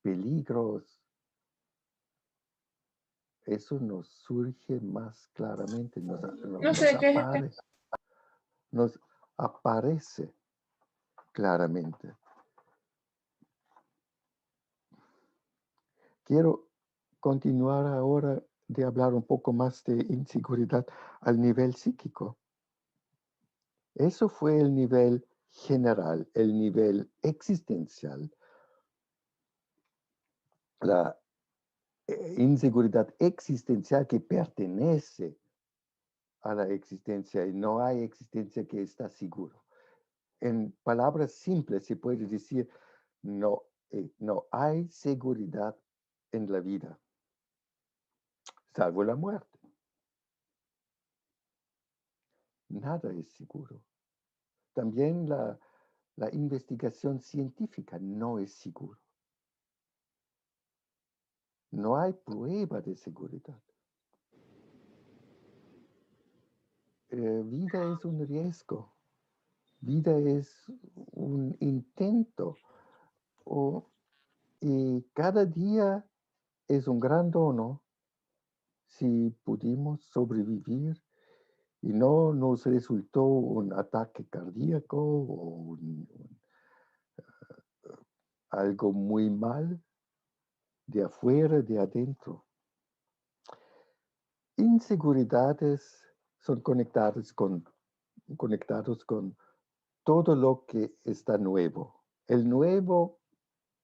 peligros, eso nos surge más claramente, No sé qué es. nos aparece claramente. Quiero continuar ahora de hablar un poco más de inseguridad al nivel psíquico. Eso fue el nivel general, el nivel existencial. La inseguridad existencial que pertenece a la existencia y no hay existencia que está seguro. En palabras simples se puede decir, no hay seguridad en la vida, salvo la muerte. Nada es seguro. También la investigación científica no es seguro. No hay prueba de seguridad. Vida es un riesgo. Vida es un intento. Y cada día es un gran dono si pudimos sobrevivir y no nos resultó un ataque cardíaco o algo muy mal de afuera, de adentro. Inseguridades son conectados con todo lo que está nuevo. El nuevo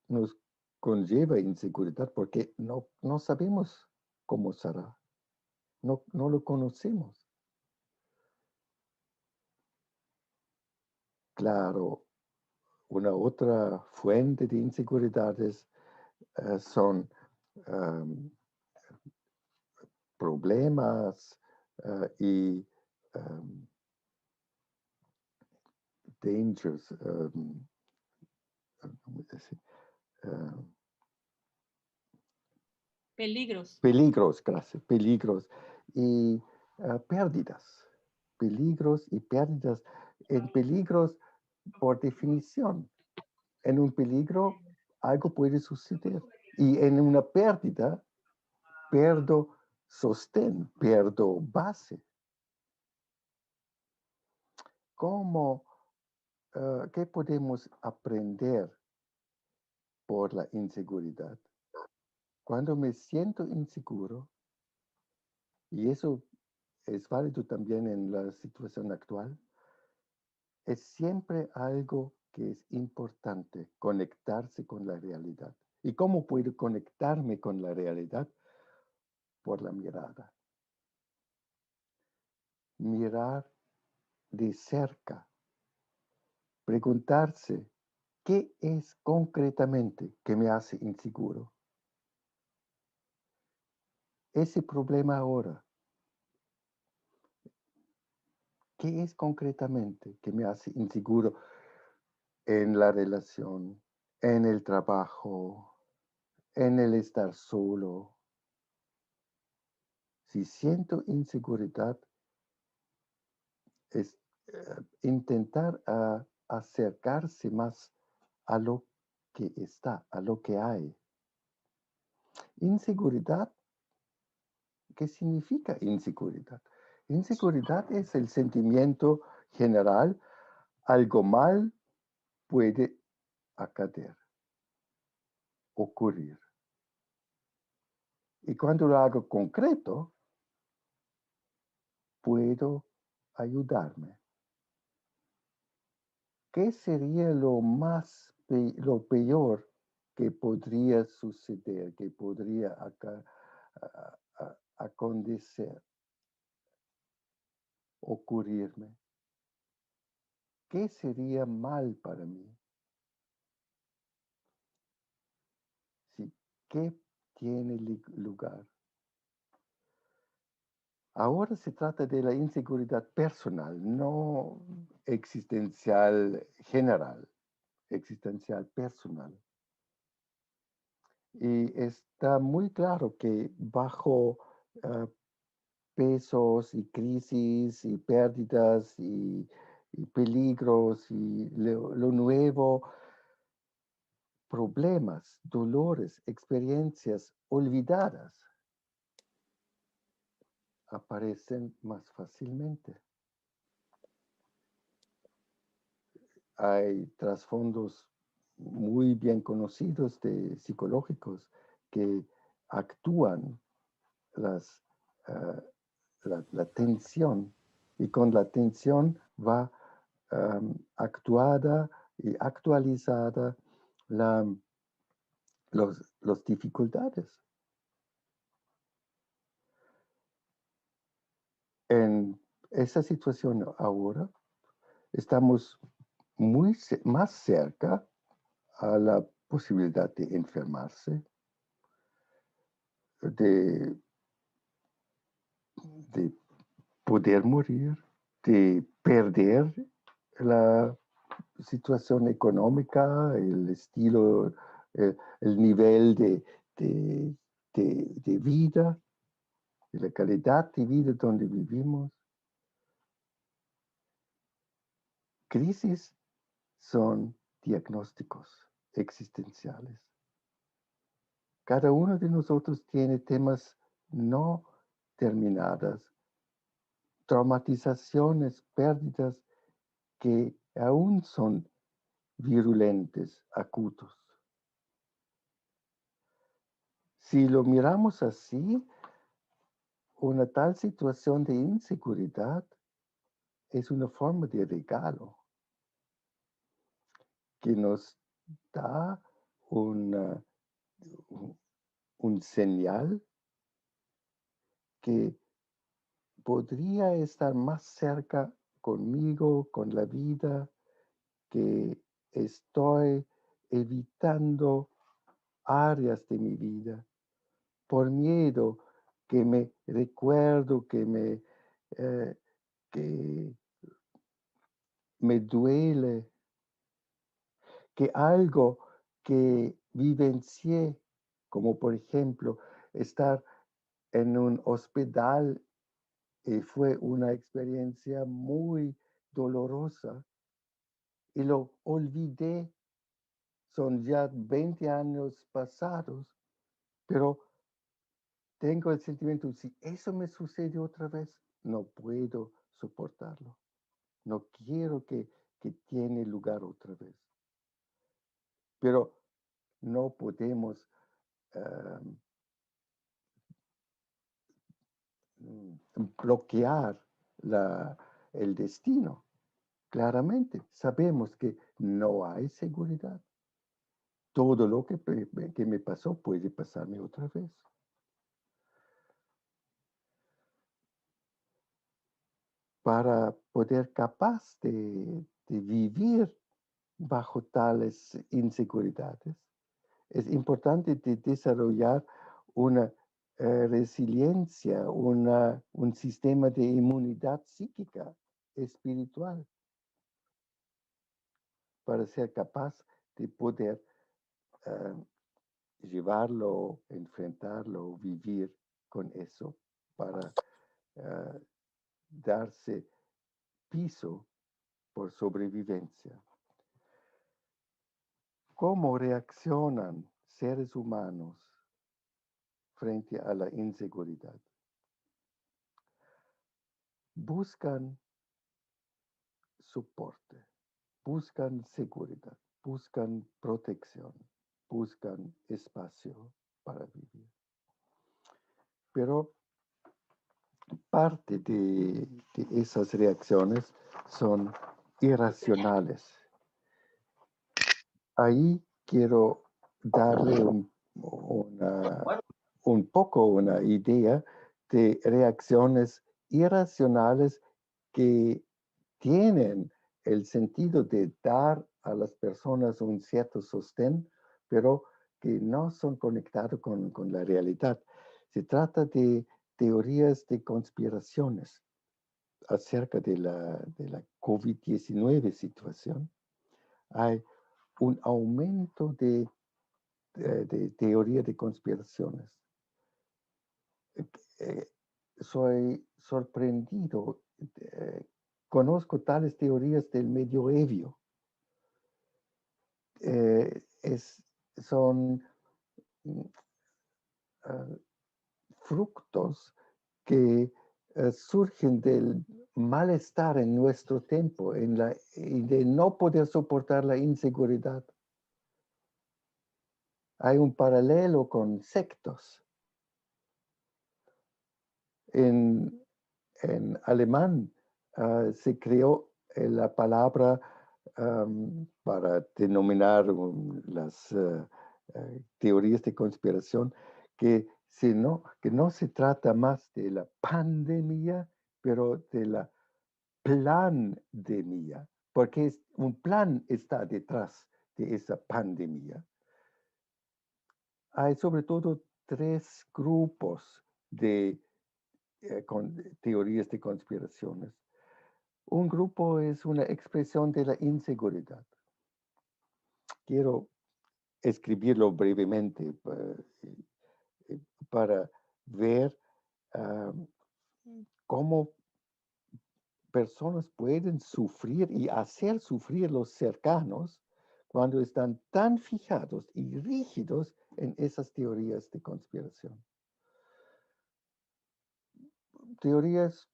nos conlleva inseguridad porque no sabemos cómo será. No lo conocemos. Claro, Una otra fuente de inseguridades son problemas y dangers, Peligros. peligros, gracias, peligros y pérdidas. Peligros y pérdidas. En peligros, por definición, en un peligro algo puede suceder. Y en una pérdida, pierdo sostén, pierdo base. ¿Cómo, qué podemos aprender por la inseguridad? Cuando me siento inseguro, y eso es válido también en la situación actual, es siempre algo que es importante, conectarse con la realidad. ¿Y cómo puedo conectarme con la realidad? Por la mirada. Mirar de cerca. Preguntarse, ¿qué es concretamente que me hace inseguro? Ese problema ahora, ¿qué es concretamente que me hace inseguro en la relación, en el trabajo, en el estar solo? Si siento inseguridad, es intentar acercarse más a lo que está, a lo que hay. Inseguridad, ¿qué significa inseguridad? Inseguridad es el sentimiento general, algo mal puede acabar, ocurrir. Y cuando lo hago concreto, puedo ayudarme. ¿Qué sería lo peor que podría suceder, que podría acontecer, ocurrirme? ¿Qué sería mal para mí? Sí, ¿qué tiene lugar? Ahora se trata de la inseguridad personal, no existencial general, existencial personal. Y está muy claro que bajo pesos y crisis y pérdidas y peligros y lo nuevo, problemas, dolores, experiencias olvidadas aparecen más fácilmente. Hay trasfondos muy bien conocidos de psicológicos que actúan la tensión y con la tensión va actuada y actualizada los dificultades. En esa situación ahora estamos más cerca a la posibilidad de enfermarse, de poder morir, de perder la situación económica, el estilo, el nivel de vida, de la calidad de vida donde vivimos. Crisis son diagnósticos existenciales. Cada uno de nosotros tiene temas no terminadas, traumatizaciones, pérdidas que aún son virulentes, acutos. Si lo miramos así, una tal situación de inseguridad es una forma de regalo que nos da un señal que podría estar más cerca conmigo, con la vida, que estoy evitando áreas de mi vida por miedo que me recuerdo, que me duele, que algo que vivencié, como por ejemplo estar en un hospital, fue una experiencia muy dolorosa y lo olvidé. Son ya 20 años pasados, pero tengo el sentimiento, si eso me sucede otra vez, no puedo soportarlo. No quiero que tiene lugar otra vez. Pero no podemos bloquear el destino. Claramente, sabemos que no hay seguridad. Todo lo que me pasó puede pasarme otra vez. Para poder capaz de vivir bajo tales inseguridades, es importante desarrollar una resiliencia, un sistema de inmunidad psíquica, espiritual, para ser capaz de poder llevarlo, enfrentarlo, vivir con eso, para darse piso por sobrevivencia. ¿Cómo reaccionan seres humanos frente a la inseguridad? Buscan soporte, buscan seguridad, buscan protección, buscan espacio para vivir. Pero parte de esas reacciones son irracionales. Ahí quiero darle un poco una idea de reacciones irracionales que tienen el sentido de dar a las personas un cierto sostén, pero que no son conectados con la realidad. Se trata de teorías de conspiraciones acerca de la COVID-19 situación. Hay un aumento de teoría de conspiraciones. Soy sorprendido. Conozco tales teorías del medioevo. Son frutos que surgen del malestar en nuestro tiempo, y de no poder soportar la inseguridad. Hay un paralelo con sectos. En alemán se creó la palabra para denominar las teorías de conspiración, que no se trata más de la pandemia, pero de la plandemia, porque un plan está detrás de esa pandemia. Hay sobre todo 3 grupos de teorías de conspiraciones. Un grupo es una expresión de la inseguridad. Quiero escribirlo brevemente para ver cómo personas pueden sufrir y hacer sufrir los cercanos cuando están tan fijados y rígidos en esas teorías de conspiración. Teorías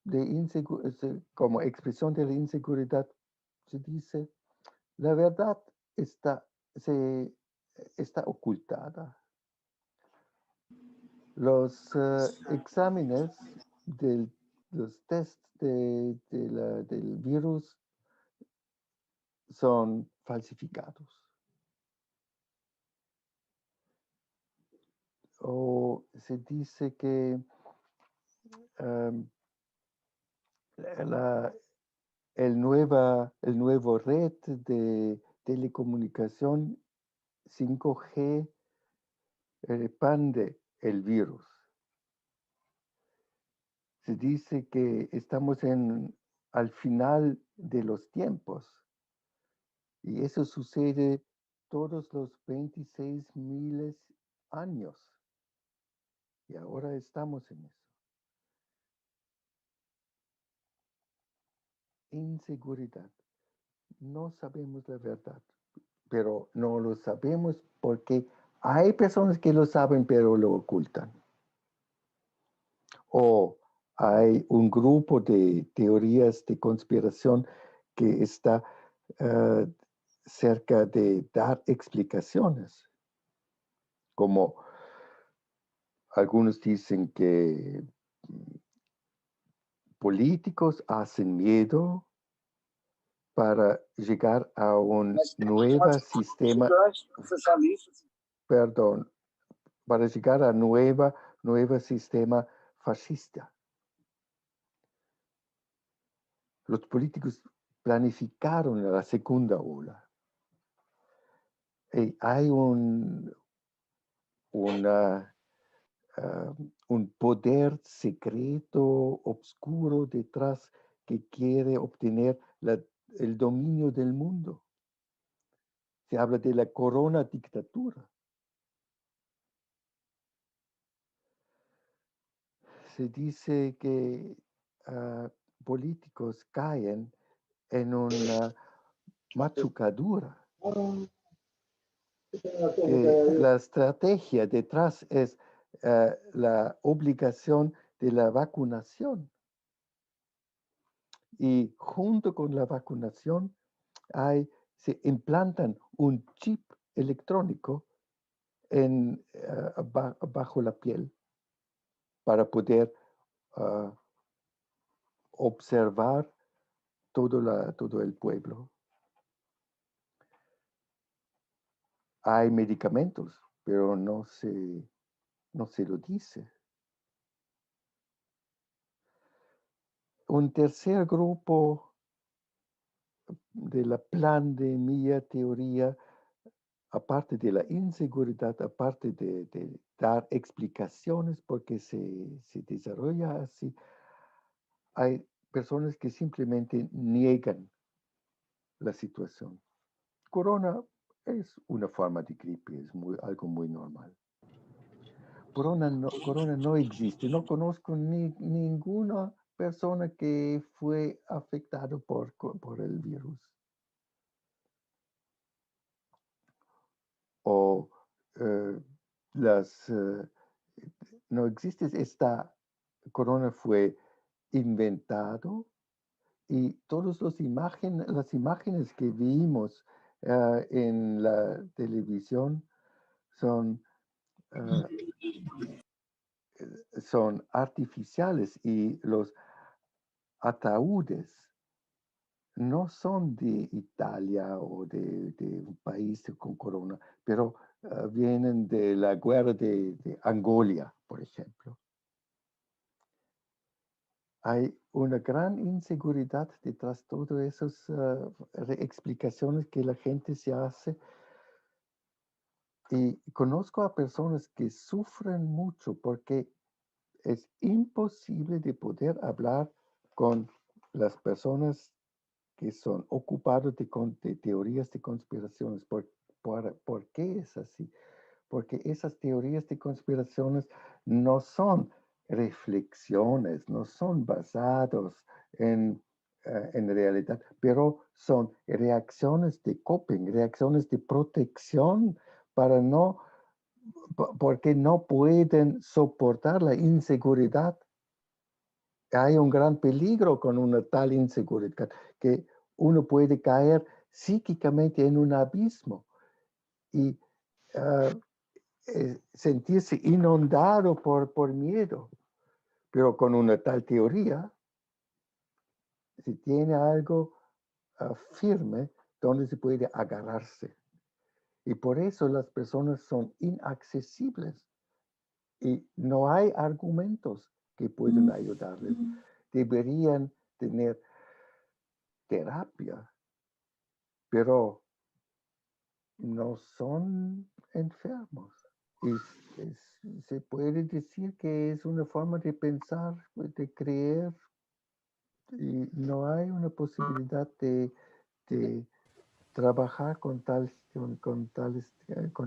como expresión de la inseguridad, se dice, la verdad está ocultada. Los exámenes los tests del virus son falsificados. O se dice que el nuevo red de telecomunicación 5G expande el virus. Se dice que estamos al final de los tiempos y eso sucede todos los 26.000 años y ahora estamos en eso. Inseguridad. No sabemos la verdad, pero no lo sabemos porque hay personas que lo saben pero lo ocultan. O hay un grupo de teorías de conspiración que está cerca de dar explicaciones, como algunos dicen que políticos hacen miedo para llegar a un nuevo sistema, perdón, para llegar a nuevo sistema fascista. Los políticos planificaron la segunda ola. Y hay un poder secreto, oscuro detrás que quiere obtener el dominio del mundo. Se habla de la corona dictadura. Se dice que políticos caen en una machucadura. Que la estrategia detrás es la obligación de la vacunación. Y junto con la vacunación se implantan un chip electrónico bajo la piel para poder observar todo el pueblo. Hay medicamentos, pero no se lo dice. Un tercer grupo de la plan de mi teoría, aparte de la inseguridad, aparte de dar explicaciones porque se desarrolla así, hay personas que simplemente niegan la situación. Corona es una forma de gripe, es algo muy normal. Corona no existe. No conozco ninguna persona que fue afectada por el virus. O no existe. Esta corona fue inventado y todas las imágenes que vimos en la televisión son artificiales y los ataúdes no son de Italia o de un país con corona, pero vienen de la guerra de Angola, por ejemplo. Hay una gran inseguridad detrás de todas esas explicaciones que la gente se hace. Y conozco a personas que sufren mucho porque es imposible de poder hablar con las personas que son ocupados de teorías de conspiraciones. ¿Por qué es así? Porque esas teorías de conspiraciones no son reflexiones, no son basados en realidad, pero son reacciones de coping, reacciones de protección porque no pueden soportar la inseguridad. Hay un gran peligro con una tal inseguridad que uno puede caer psíquicamente en un abismo y sentirse inundado por miedo. Pero con una tal teoría, se tiene algo firme donde se puede agarrarse. Y por eso las personas son inaccesibles y no hay argumentos que puedan ayudarles. Deberían tener terapia, pero no son enfermos. Se puede decir que es una forma de pensar, de creer, y no hay una posibilidad de trabajar con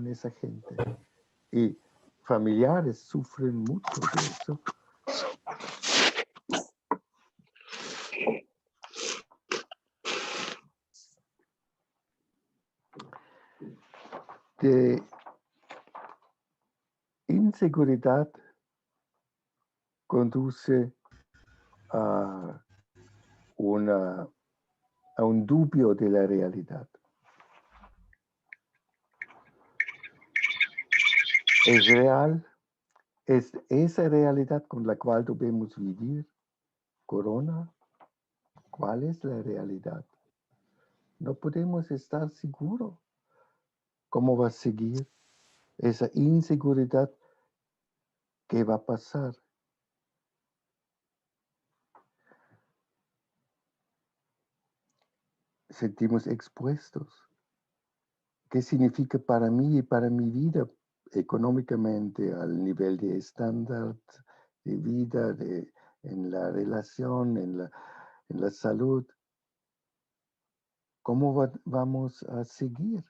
esa gente. Y familiares sufren mucho de eso. De inseguridad conduce a un dubio de la realidad. ¿Es real? ¿Es esa realidad con la cual debemos vivir? Corona, ¿cuál es la realidad? No podemos estar seguros cómo va a seguir esa inseguridad. ¿Qué va a pasar? Sentimos expuestos. ¿Qué significa para mí y para mi vida económicamente, al nivel de estándar de vida, en la relación, en la salud? ¿Cómo vamos a seguir?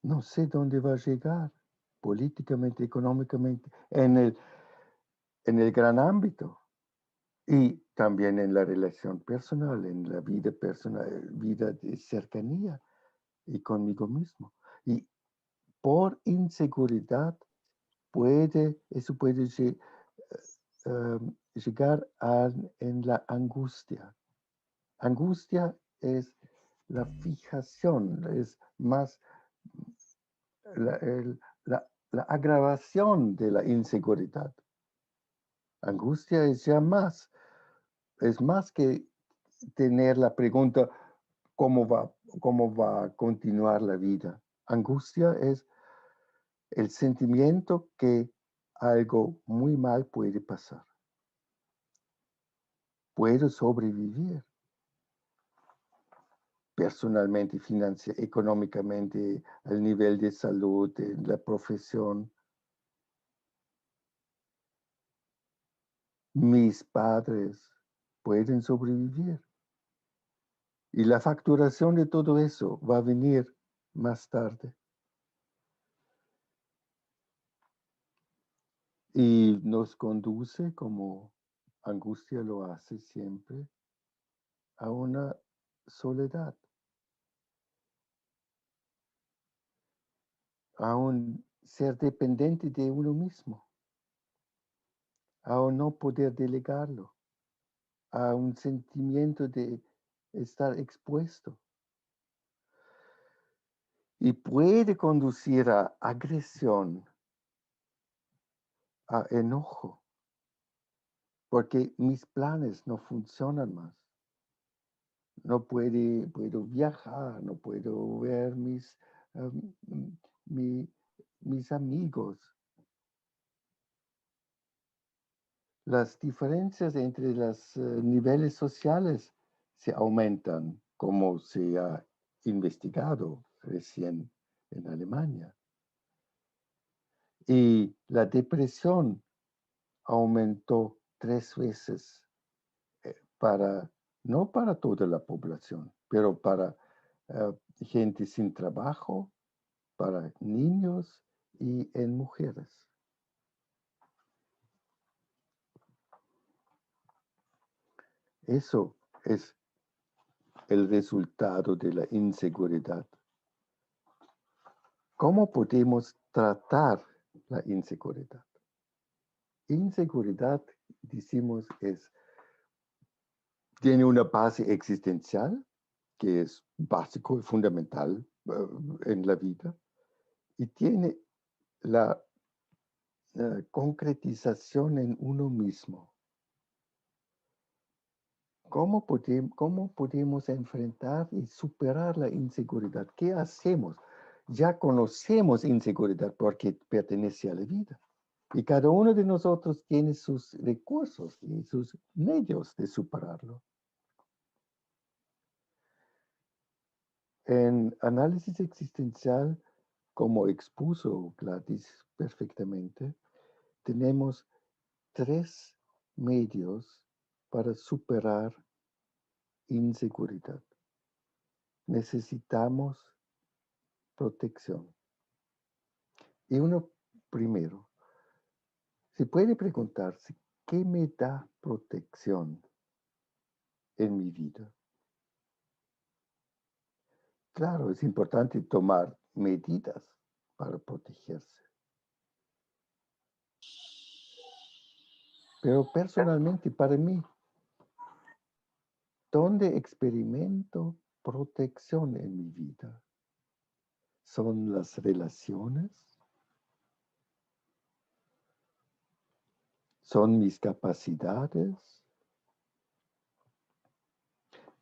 No sé dónde va a llegar políticamente, económicamente, en el gran ámbito. Y también en la relación personal, en la vida personal, vida de cercanía y conmigo mismo. Y por inseguridad eso puede llegar en la angustia. Angustia es la fijación, es más la agravación de la inseguridad. Angustia es más que tener la pregunta cómo va a continuar la vida. Angustia es el sentimiento que algo muy mal puede pasar. Puedo sobrevivir personalmente, económicamente, al nivel de salud, en la profesión. Mis padres pueden sobrevivir. Y la facturación de todo eso va a venir más tarde. Y nos conduce, como angustia lo hace siempre, a una soledad, a un ser dependiente de uno mismo, a un no poder delegarlo, a un sentimiento de estar expuesto. Y puede conducir a agresión, a enojo, porque mis planes no funcionan más. No puedo viajar, no puedo ver mis amigos. Las diferencias entre los niveles sociales se aumentan, como se ha investigado recién en Alemania. Y la depresión aumentó 3 veces no para toda la población, pero para gente sin trabajo, para niños y en mujeres. Eso es el resultado de la inseguridad. ¿Cómo podemos tratar la inseguridad? Inseguridad, decimos, tiene una base existencial, que es básico y fundamental en la vida, y tiene la concretización en uno mismo. ¿Cómo podemos enfrentar y superar la inseguridad? ¿Qué hacemos? Ya conocemos inseguridad porque pertenece a la vida. Y cada uno de nosotros tiene sus recursos y sus medios de superarlo. En análisis existencial, como expuso Gladys perfectamente, tenemos 3 medios para superar inseguridad. Necesitamos protección. Y uno primero, se puede preguntarse, ¿qué me da protección en mi vida? Claro, es importante tomar medidas para protegerse. Pero personalmente, para mí, ¿dónde experimento protección en mi vida? ¿Son las relaciones? ¿Son mis capacidades?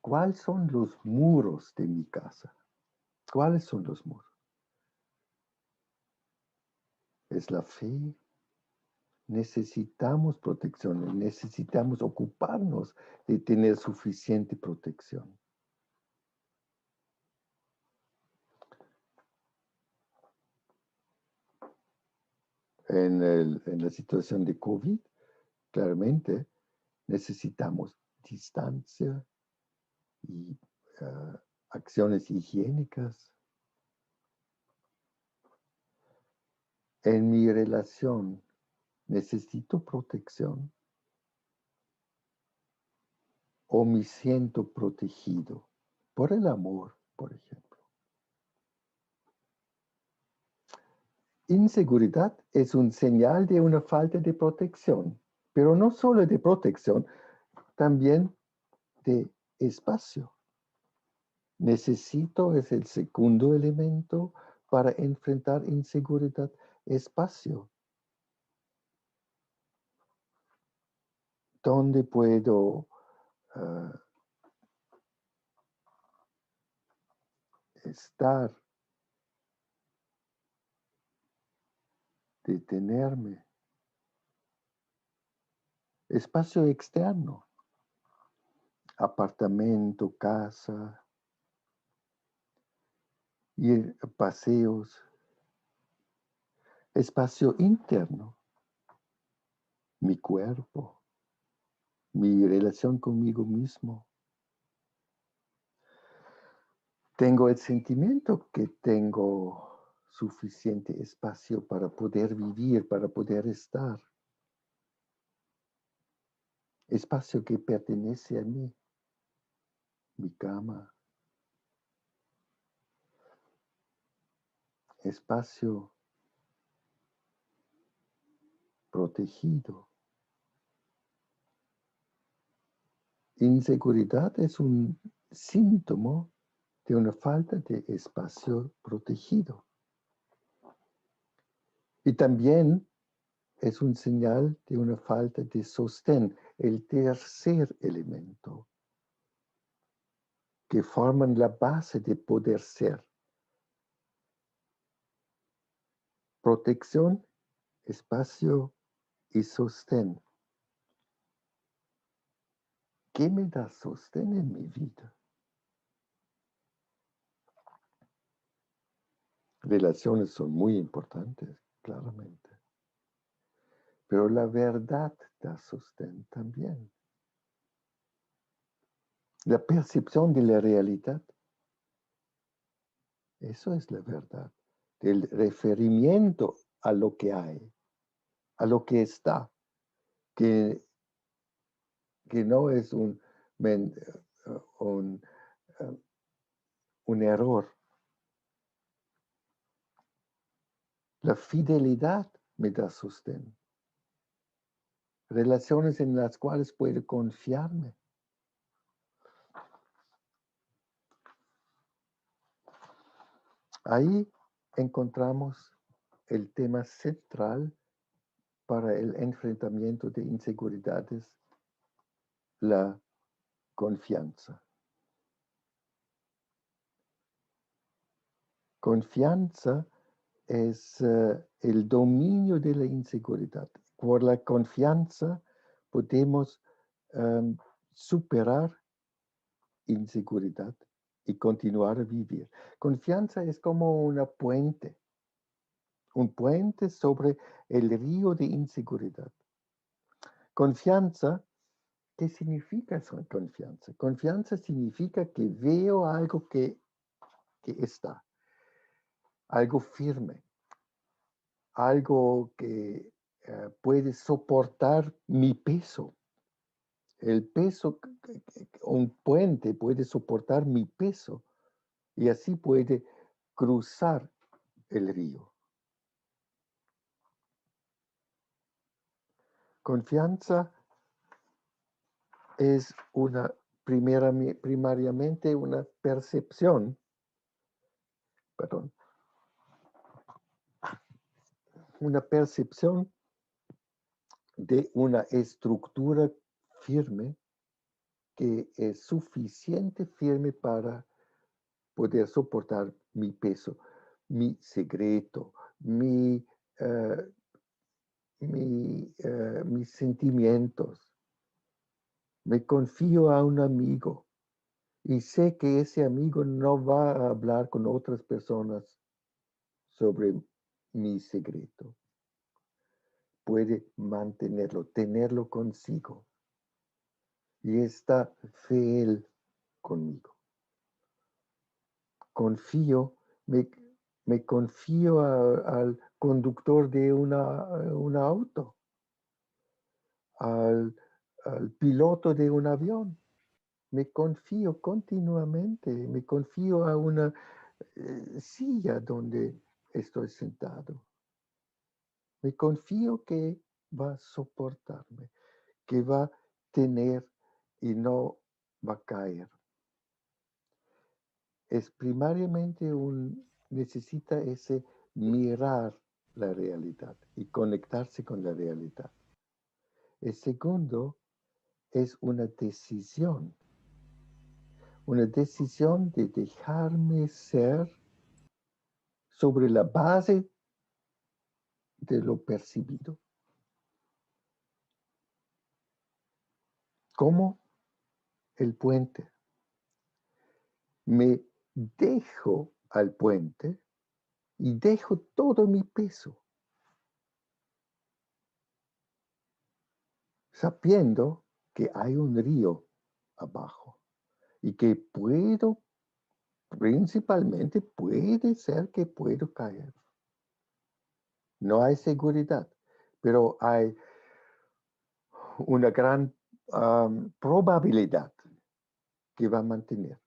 ¿Cuáles son los muros de mi casa? ¿Cuáles son los muros? ¿Es la fe? Necesitamos protección, necesitamos ocuparnos de tener suficiente protección. En la situación de COVID, claramente necesitamos distancia y acciones higiénicas. En mi relación, ¿necesito protección o me siento protegido por el amor, por ejemplo? Inseguridad es un señal de una falta de protección, pero no solo de protección, también de espacio. Necesito, es el segundo elemento para enfrentar inseguridad, espacio. ¿Dónde puedo estar, detenerme? Espacio externo, apartamento, casa, ir a paseos. Espacio interno, mi cuerpo, mi relación conmigo mismo. Tengo el sentimiento que tengo suficiente espacio para poder vivir, para poder estar. Espacio que pertenece a mí, mi cama. Espacio protegido. Inseguridad es un síntoma de una falta de espacio protegido. Y también es un señal de una falta de sostén, el tercer elemento, que forman la base de poder ser. Protección, espacio y sostén. ¿Qué me da sostén en mi vida? Relaciones son muy importantes, claramente. Pero la verdad da sostén también. La percepción de la realidad, eso es la verdad. El referimiento a lo que hay, a lo que está, que no es un error. La fidelidad me da sostén. Relaciones en las cuales puedo confiarme. Ahí encontramos el tema central para el enfrentamiento de inseguridades, la confianza. Confianza es el dominio de la inseguridad. Por la confianza podemos superar inseguridad y continuar a vivir. Confianza es como un puente sobre el río de inseguridad. Confianza, ¿qué significa confianza? Confianza significa que veo algo que está, algo firme, algo que puede soportar mi peso. El peso, un puente puede soportar mi peso y así puede cruzar el río. Confianza es primariamente una percepción, perdón, una percepción de una estructura firme que es suficiente firme para poder soportar mi peso, mi secreto, mis sentimientos. Me confío a un amigo y sé que ese amigo no va a hablar con otras personas sobre mi secreto. Puede mantenerlo, tenerlo consigo y está fiel conmigo. Me confío al conductor de un auto, al piloto de un avión. Me confío continuamente, me confío a una silla donde estoy sentado. Me confío que va a soportarme, que va a tener y no va a caer. Es primariamente necesita ese mirar la realidad y conectarse con la realidad. El segundo es una decisión de dejarme ser sobre la base de lo percibido. Como el puente. Me dejo al puente y dejo todo mi peso, sabiendo que hay un río abajo y que principalmente puede ser que puedo caer. No hay seguridad, pero hay una gran probabilidad que va a mantenerme,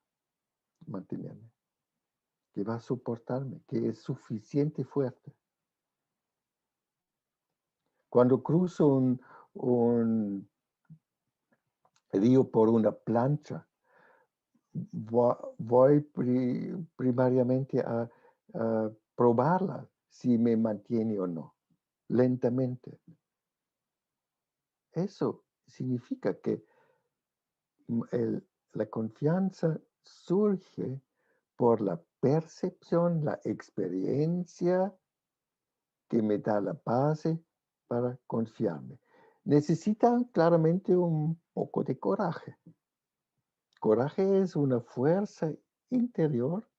que va a soportarme, que es suficiente fuerte. Cuando cruzo un río por una plancha, voy primariamente a probarla si me mantiene o no, lentamente. Eso significa que la confianza surge por la percepción, la experiencia que me da la base para confiarme. Necesita claramente un poco de coraje. Coraje es una fuerza interior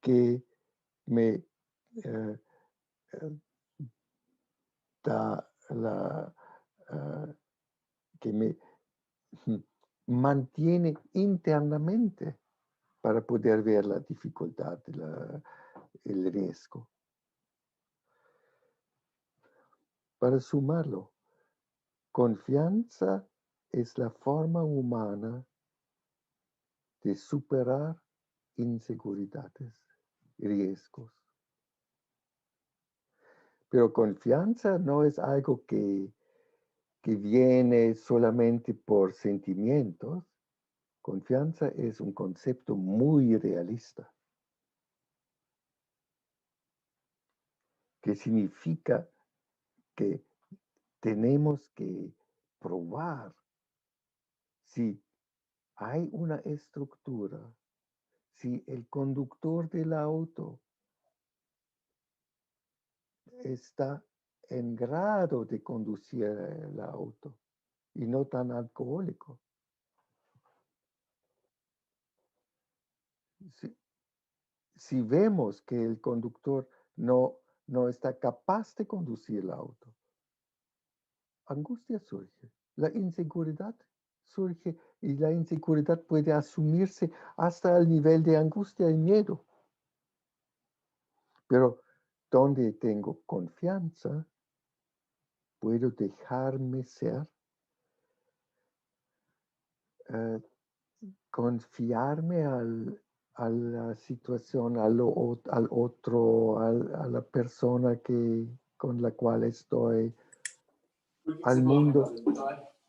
que me eh, eh, da que me mantiene internamente para poder ver la dificultad, el riesgo. Para sumarlo, confianza es la forma humana de superar inseguridades, riesgos. Pero confianza no es algo que viene solamente por sentimientos. Confianza es un concepto muy realista, que significa que tenemos que probar si hay una estructura, si el conductor del auto está en grado de conducir el auto y no tan alcohólico. si vemos que el conductor no está capaz de conducir el auto, angustia surge, la inseguridad surge y la inseguridad puede asumirse hasta el nivel de angustia y miedo. Pero donde tengo confianza, puedo dejarme ser, confiarme a la situación, al otro, a la persona con la cual estoy, al mundo,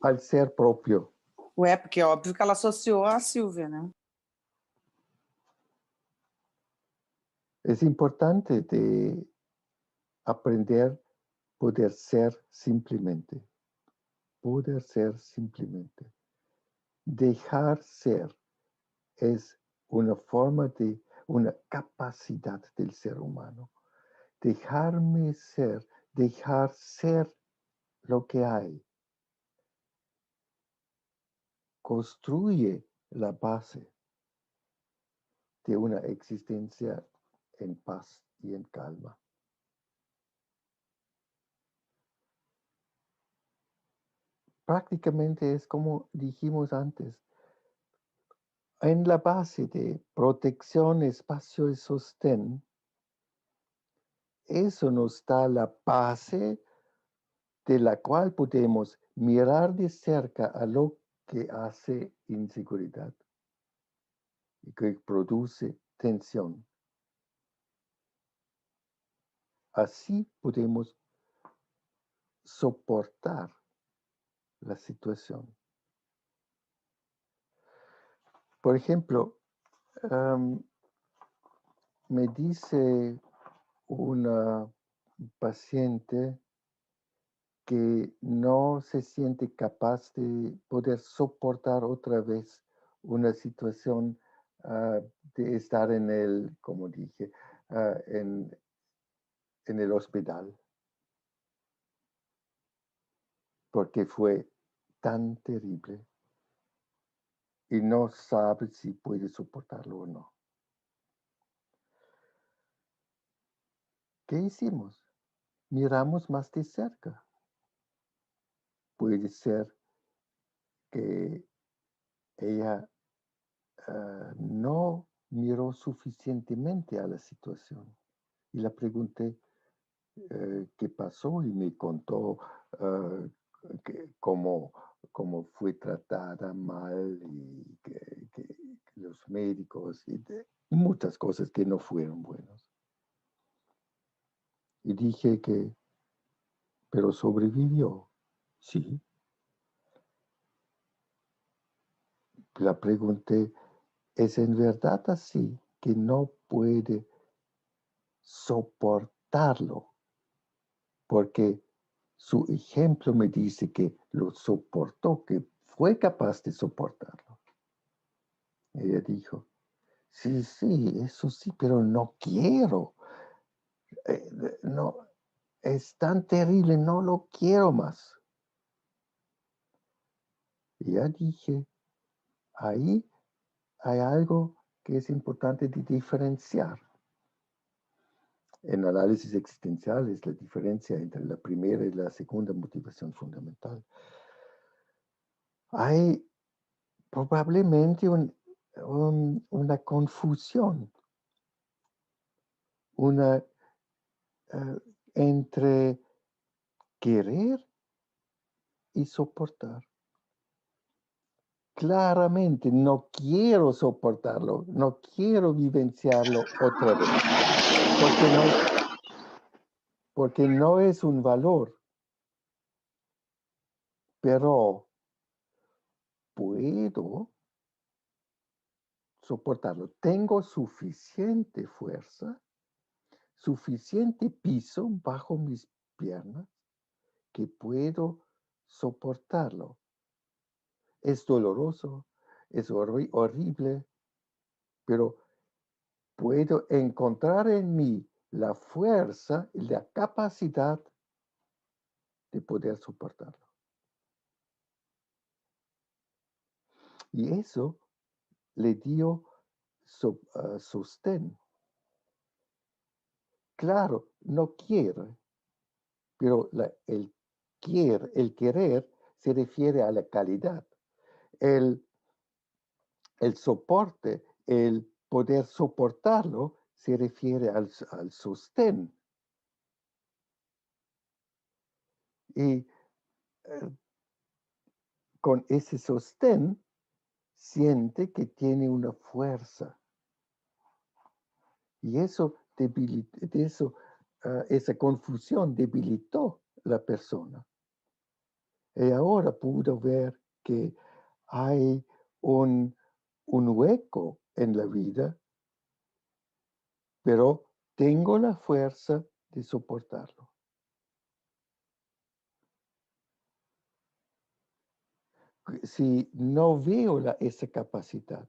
al ser propio. Ué, porque é óbvio que ela associou a Silvia, né? Es importante de aprender poder ser simplemente. Poder ser simplemente. Dejar ser es una forma de, una capacidad del ser humano. Dejarme ser, dejar ser lo que hay. Construye la base de una existencia en paz y en calma. Prácticamente es como dijimos antes, en la base de protección, espacio y sostén, eso nos da la base de la cual podemos mirar de cerca a lo que hace inseguridad y que produce tensión. Así podemos soportar la situación. Por ejemplo, me dice una paciente que no se siente capaz de poder soportar otra vez una situación de estar en el, como dije, en el hospital, porque fue tan terrible y no sabe si puede soportarlo o no. ¿Qué hicimos? Miramos más de cerca. Puede ser que ella no miró suficientemente a la situación. Y la pregunté qué pasó y me contó cómo fue tratada mal y que los médicos y muchas cosas que no fueron buenas. Y dije pero sobrevivió. Sí. La pregunté, ¿es en verdad así que no puede soportarlo? Porque su ejemplo me dice que lo soportó, que fue capaz de soportarlo. Ella dijo, sí, eso sí, pero no quiero. No, es tan terrible, no lo quiero más. Y ya dije, ahí hay algo que es importante de diferenciar. En análisis existencial es la diferencia entre la primera y la segunda motivación fundamental. Hay probablemente una confusión entre querer y soportar. Claramente no quiero soportarlo, no quiero vivenciarlo otra vez, porque no es un valor, pero puedo soportarlo. Tengo suficiente fuerza, suficiente piso bajo mis piernas que puedo soportarlo. Es doloroso, es horrible, pero puedo encontrar en mí la fuerza y la capacidad de poder soportarlo. Y eso le dio sostén. Claro, no quiere, pero el querer se refiere a la calidad. El soporte, el poder soportarlo, se refiere al sostén. Y con ese sostén siente que tiene una fuerza. Y eso, esa confusión debilitó la persona. Y ahora pudo ver que hay un hueco en la vida, pero tengo la fuerza de soportarlo. Si no veo esa capacidad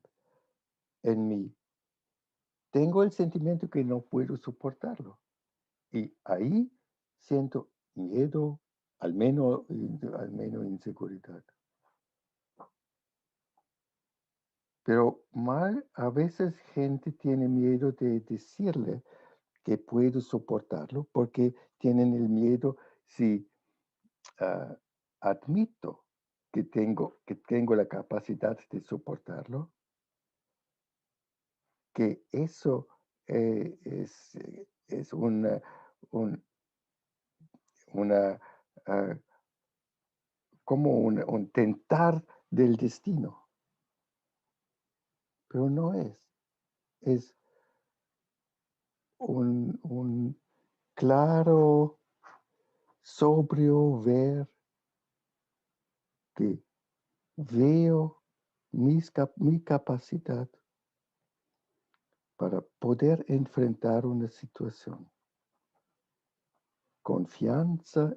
en mí, tengo el sentimiento que no puedo soportarlo. Y ahí siento miedo, al menos inseguridad. Pero a veces gente tiene miedo de decirle que puedo soportarlo porque tienen el miedo si admito que tengo la capacidad de soportarlo, que eso es una como un tentar del destino. Pero no es. Es un claro, sobrio ver que veo mi capacidad para poder enfrentar una situación. Confianza,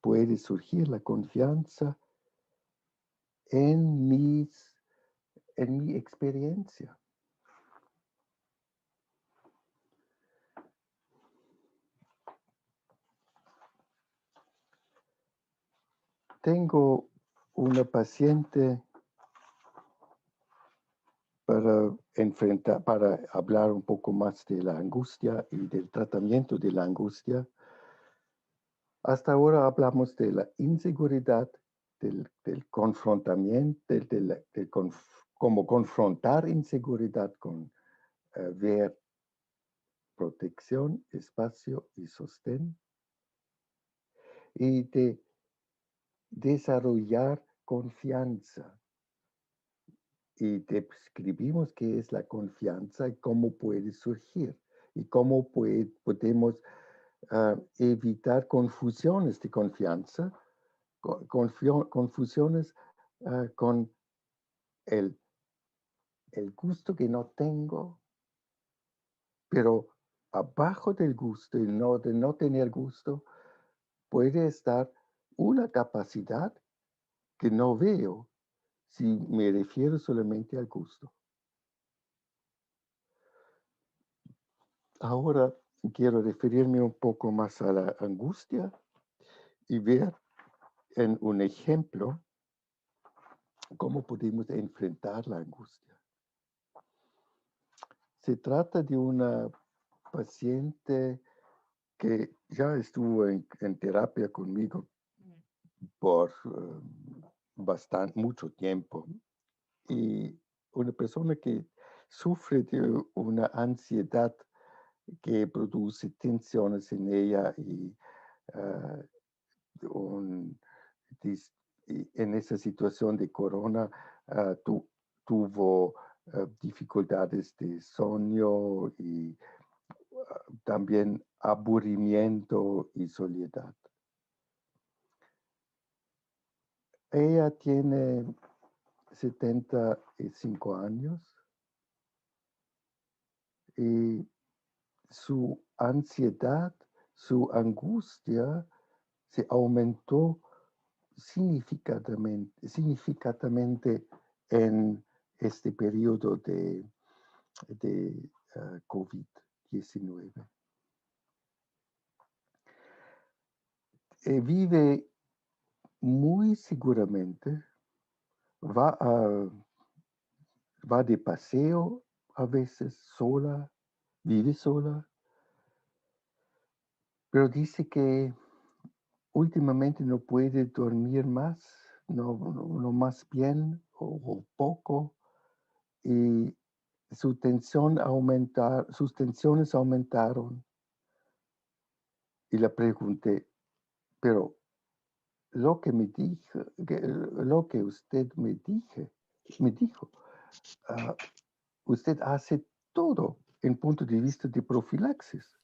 puede surgir la confianza en mi experiencia. Tengo una paciente para hablar un poco más de la angustia y del tratamiento de la angustia. Hasta ahora hablamos de la inseguridad, del confrontamiento, cómo confrontar inseguridad con ver protección, espacio y sostén, y de desarrollar confianza. Y describimos qué es la confianza y cómo puede surgir y cómo podemos evitar confusiones de confianza, confusiones con el gusto que no tengo, pero abajo del gusto y de no tener gusto puede estar una capacidad que no veo si me refiero solamente al gusto. Ahora quiero referirme un poco más a la angustia y ver en un ejemplo cómo podemos enfrentar la angustia. Se trata de una paciente que ya estuvo en terapia conmigo por mucho tiempo, y una persona que sufre de una ansiedad que produce tensiones en ella y en esa situación de corona tuvo dificultades de sueño y también aburrimiento y soledad. Ella tiene 75 años y su ansiedad, su angustia se aumentó significativamente en este periodo de COVID-19. Vive muy seguramente, va de paseo a veces sola, vive sola, pero dice que últimamente no puede dormir más, no más bien o poco, y sus tensiones aumentaron. Y le pregunté, pero lo que lo que usted me dijo, ah, usted hace todo en punto de vista de profilaxis.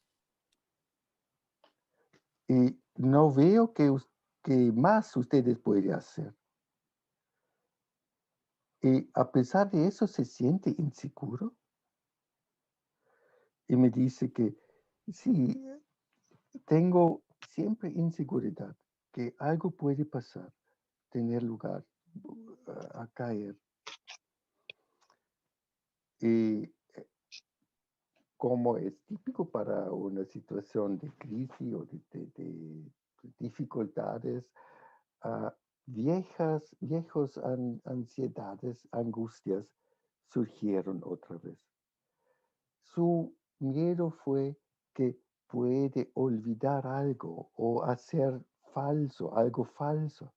Y no veo que más ustedes pueden hacer. Y a pesar de eso se siente inseguro. Y me dice que sí, tengo siempre inseguridad, que algo puede pasar, tener lugar, a caer. Y como es típico para una situación de crisis o de dificultades, ah, viejos ansiedades, angustias surgieron otra vez. Su miedo fue que puede olvidar algo o hacer algo falso.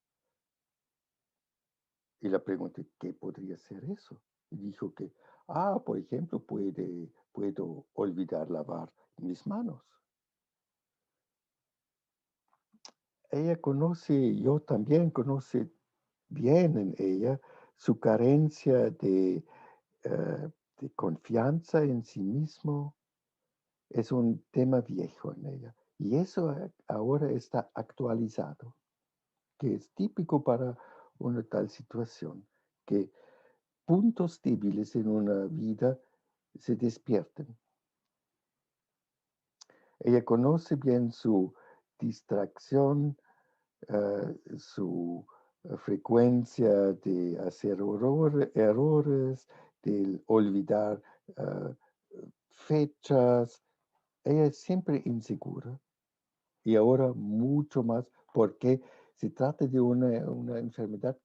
Y le pregunté, ¿qué podría ser eso? Y dijo que, por ejemplo, puedo olvidar lavar mis manos. Ella yo también conoce bien en ella su carencia de confianza en sí mismo. Es un tema viejo en ella. Y eso ahora está actualizado, que es típico para una tal situación, que puntos débiles en una vida se despierten. Ella conoce bien su distracción, su frecuencia de hacer errores, de olvidar fechas. Ella es siempre insegura y ahora mucho más porque se trata de una enfermedad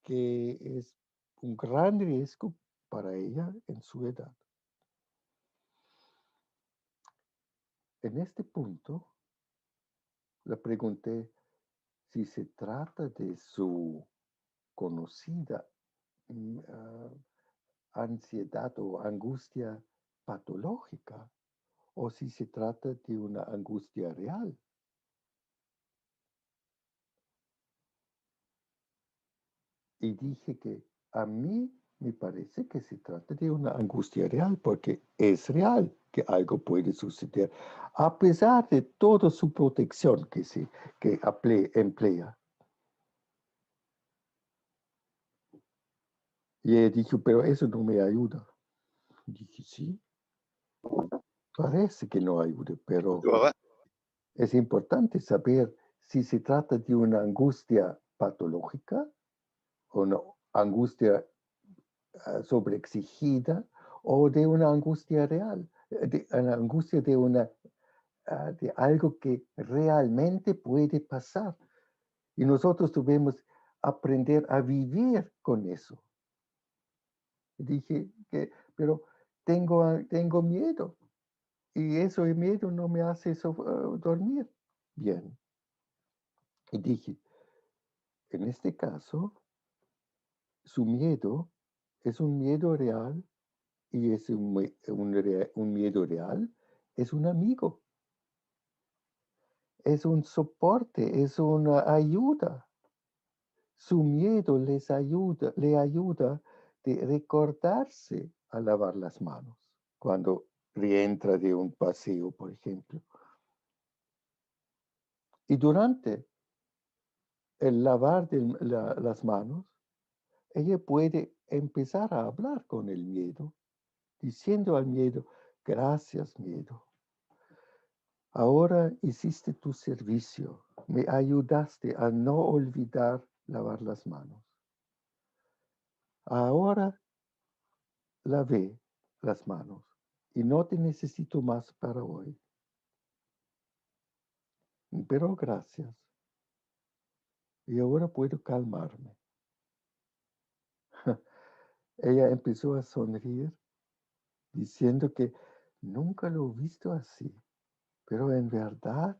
que es un gran riesgo para ella en su edad. En este punto, le pregunté si se trata de su conocida ansiedad o angustia patológica o si se trata de una angustia real. Y dije que a mí me parece que se trata de una angustia real porque es real que algo puede suceder a pesar de toda su protección que emplea. Y ella dijo, pero eso no me ayuda. Dije, sí, parece que no ayuda, pero es importante saber si se trata de una angustia patológica o una angustia sobreexigida o de una angustia real, de una angustia de algo que realmente puede pasar. Y nosotros debemos aprender a vivir con eso. Dije pero tengo miedo y el miedo no me hace dormir bien. Y dije, en este caso, su miedo es un miedo real y es un miedo real, es un amigo, es un soporte, es una ayuda. Su miedo le ayuda de recordarse a lavar las manos cuando reentra de un paseo, por ejemplo. Y durante el lavar las manos, ella puede empezar a hablar con el miedo, diciendo al miedo, gracias miedo. Ahora hiciste tu servicio, me ayudaste a no olvidar lavar las manos. Ahora lavé las manos y no te necesito más para hoy. Pero gracias. Y ahora puedo calmarme. Ella empezó a sonreír diciendo que nunca lo he visto así, pero en verdad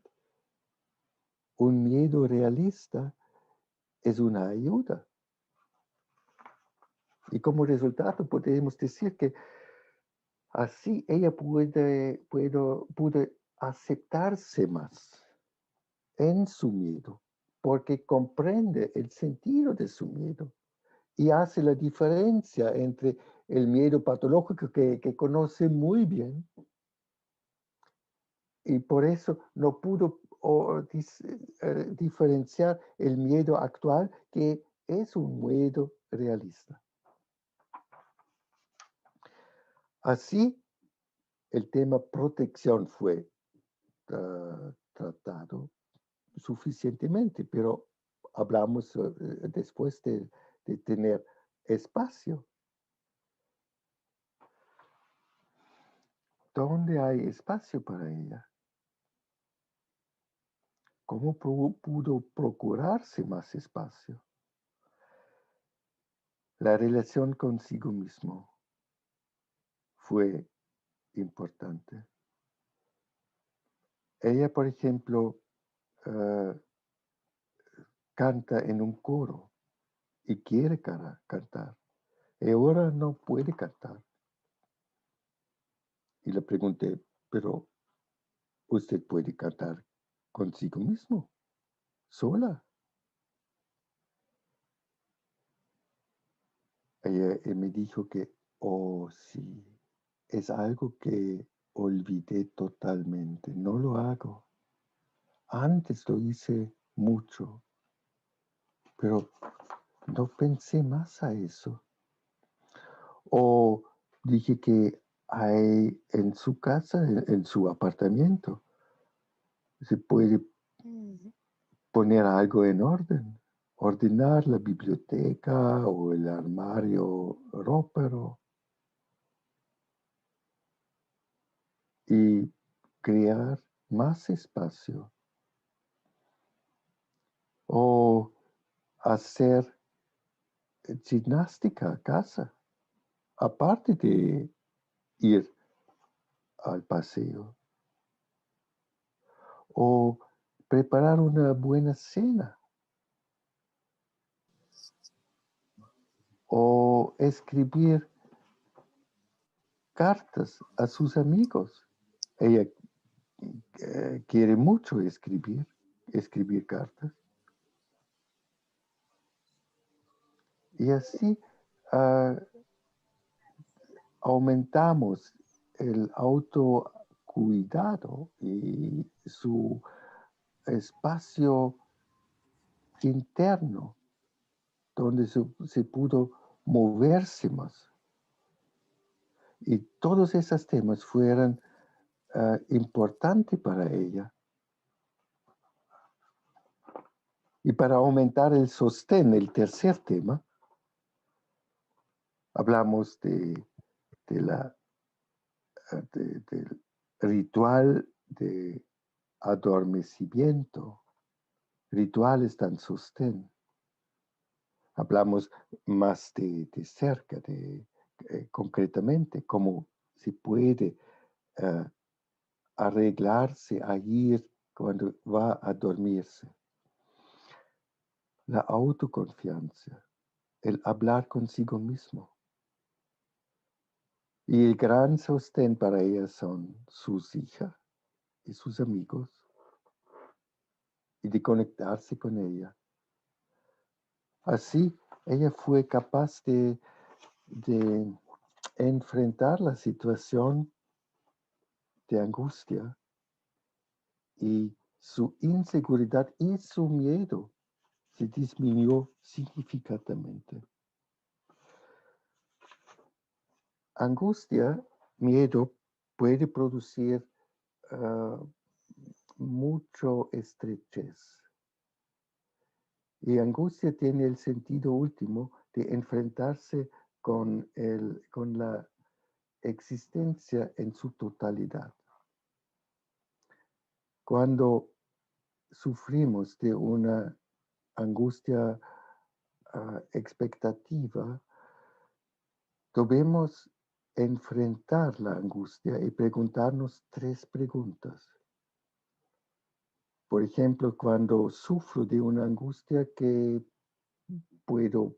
un miedo realista es una ayuda. Y como resultado podemos decir que así ella puede aceptarse más en su miedo, porque comprende el sentido de su miedo y hace la diferencia entre el miedo patológico que conoce muy bien, y por eso no pudo diferenciar el miedo actual, que es un miedo realista. Así, el tema protección fue tratado suficientemente, pero hablamos después de tener espacio. ¿Dónde hay espacio para ella? ¿Cómo pudo procurarse más espacio? La relación consigo mismo fue importante. Ella, por ejemplo, canta en un coro y quiere cantar. Y ahora no puede cantar. Y le pregunté, pero usted puede cantar consigo mismo, sola. Ella me dijo que, oh sí, es algo que olvidé totalmente, no lo hago. Antes lo hice mucho, pero no pensé más a eso. O dije que hay en su casa, en su apartamento, se puede poner algo en orden, ordenar la biblioteca o el armario ropero y crear más espacio. O hacer gimnástica a casa, aparte de ir al paseo. O preparar una buena cena. O escribir cartas a sus amigos. Ella quiere mucho escribir cartas. Y así aumentamos el autocuidado y su espacio interno, donde se pudo moverse más. Y todos esos temas fueron importantes para ella. Y para aumentar el sostén, el tercer tema, hablamos del ritual de adormecimiento, rituales dan sostén. Hablamos más de cerca, concretamente, cómo se puede arreglarse a ir cuando va a dormirse. La autoconfianza, el hablar consigo mismo. Y el gran sostén para ella son sus hijas y sus amigos, y de conectarse con ella. Así, ella fue capaz de enfrentar la situación de angustia, y su inseguridad y su miedo se disminuyó significativamente. Angustia, miedo, puede producir mucho estrechez. Y angustia tiene el sentido último de enfrentarse con la existencia en su totalidad. Cuando sufrimos de una angustia expectativa, debemos enfrentar la angustia y preguntarnos 3 preguntas. Por ejemplo, cuando sufro de una angustia que puedo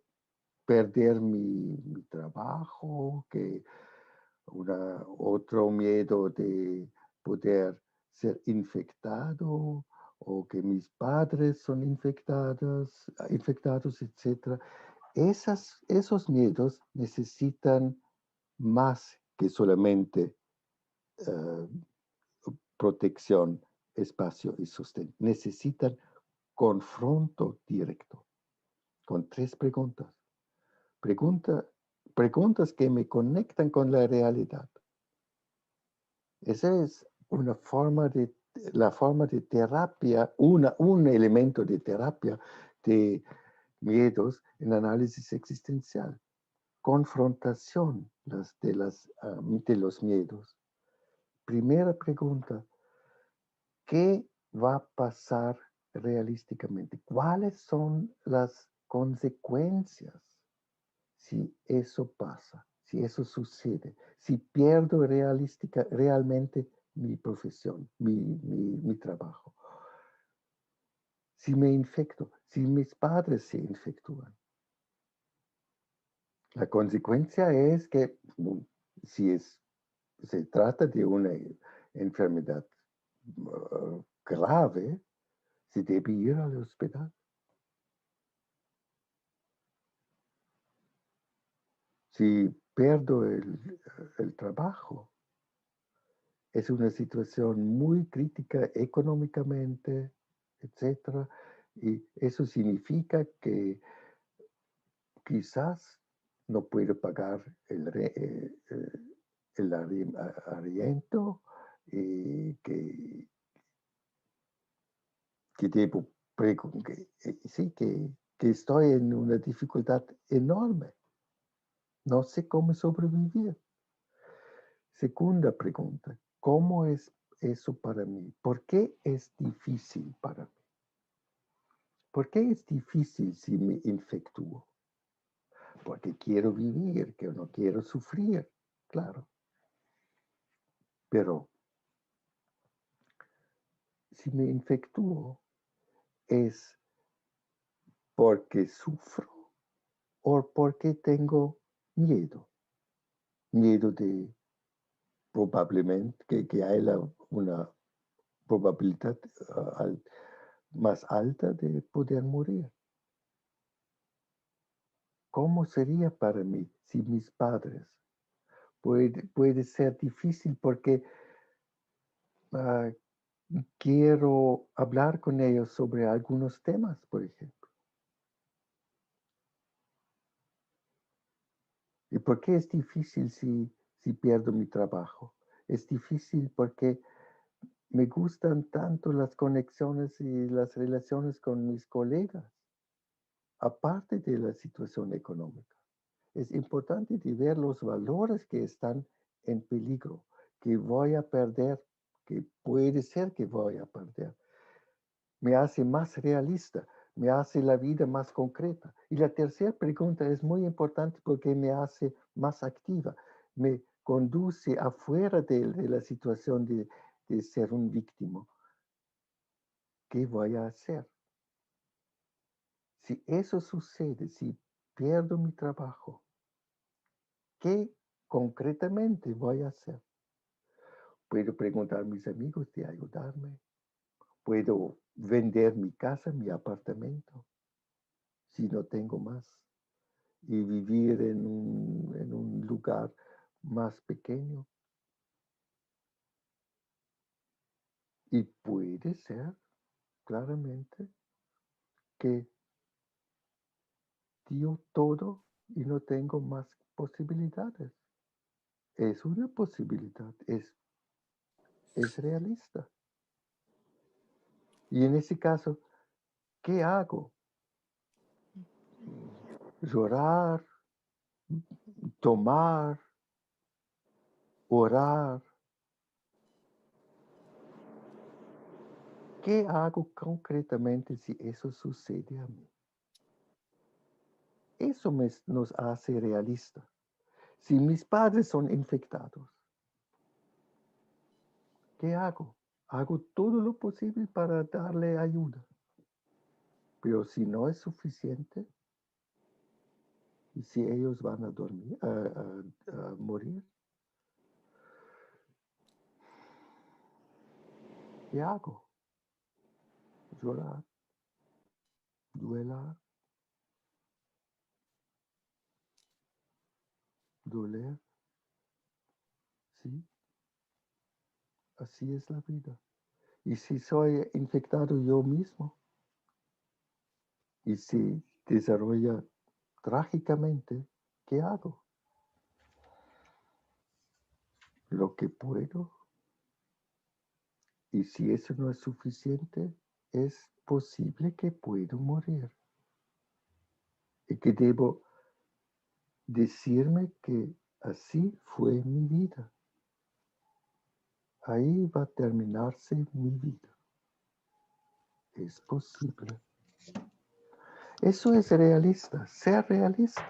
perder mi trabajo, que otro miedo de poder ser infectado o que mis padres son infectados, etc. Esos miedos necesitan más que solamente protección, espacio y sostén. Necesitan confronto directo con 3 preguntas. Preguntas que me conectan con la realidad. Esa es la forma de terapia, un elemento de terapia de miedos en análisis existencial. Confrontación de los miedos. Primera pregunta, ¿qué va a pasar realísticamente? ¿Cuáles son las consecuencias si eso pasa, si eso sucede, si pierdo realmente mi profesión, mi trabajo? Si me infecto, si mis padres se infectúan. La consecuencia es que si se trata de una enfermedad grave, se debe ir al hospital. Si pierdo el trabajo, es una situación muy crítica económicamente, etc. Y eso significa que quizás no puedo pagar el arriendo y que debo que estoy en una dificultad enorme. No sé cómo sobrevivir. Segunda pregunta, ¿cómo es eso para mí? ¿Por qué es difícil para mí? ¿Por qué es difícil si me infectúo? Porque quiero vivir, que no quiero sufrir, claro. Pero si me infectúo, ¿es porque sufro o porque tengo miedo? Miedo de probablemente que hay una probabilidad más alta de poder morir. ¿Cómo sería para mí si mis padres? Puede ser difícil porque quiero hablar con ellos sobre algunos temas, por ejemplo. ¿Y por qué es difícil si pierdo mi trabajo? Es difícil porque me gustan tanto las conexiones y las relaciones con mis colegas, aparte de la situación económica. Es importante de ver los valores que están en peligro, que voy a perder, que puede ser que voy a perder. Me hace más realista, me hace la vida más concreta. Y la tercera pregunta es muy importante porque me hace más activa, me conduce afuera de la situación de ser un víctima. ¿Qué voy a hacer? Si eso sucede, si pierdo mi trabajo, ¿qué concretamente voy a hacer? Puedo preguntar a mis amigos de ayudarme. Puedo vender mi casa, mi apartamento, si no tengo más, y vivir en un lugar más pequeño. Y puede ser, claramente, que dio todo y no tengo más posibilidades. Es una posibilidad, es realista. Y en ese caso, ¿qué hago? Llorar, tomar, orar. ¿Qué hago concretamente si eso sucede a mí? Eso nos hace realistas. Si mis padres son infectados, ¿qué hago? Hago todo lo posible para darle ayuda. Pero si no es suficiente, y si ellos van a dormir, a morir, ¿qué hago? Llorar, duelar, doler. Sí, así es la vida. Y si soy infectado yo mismo, y si desarrolla trágicamente, ¿qué hago? Lo que puedo. Y si eso no es suficiente, es posible que puedo morir. Y que debo decirme que así fue mi vida. Ahí va a terminarse mi vida. Es posible. Eso es realista, ser realista.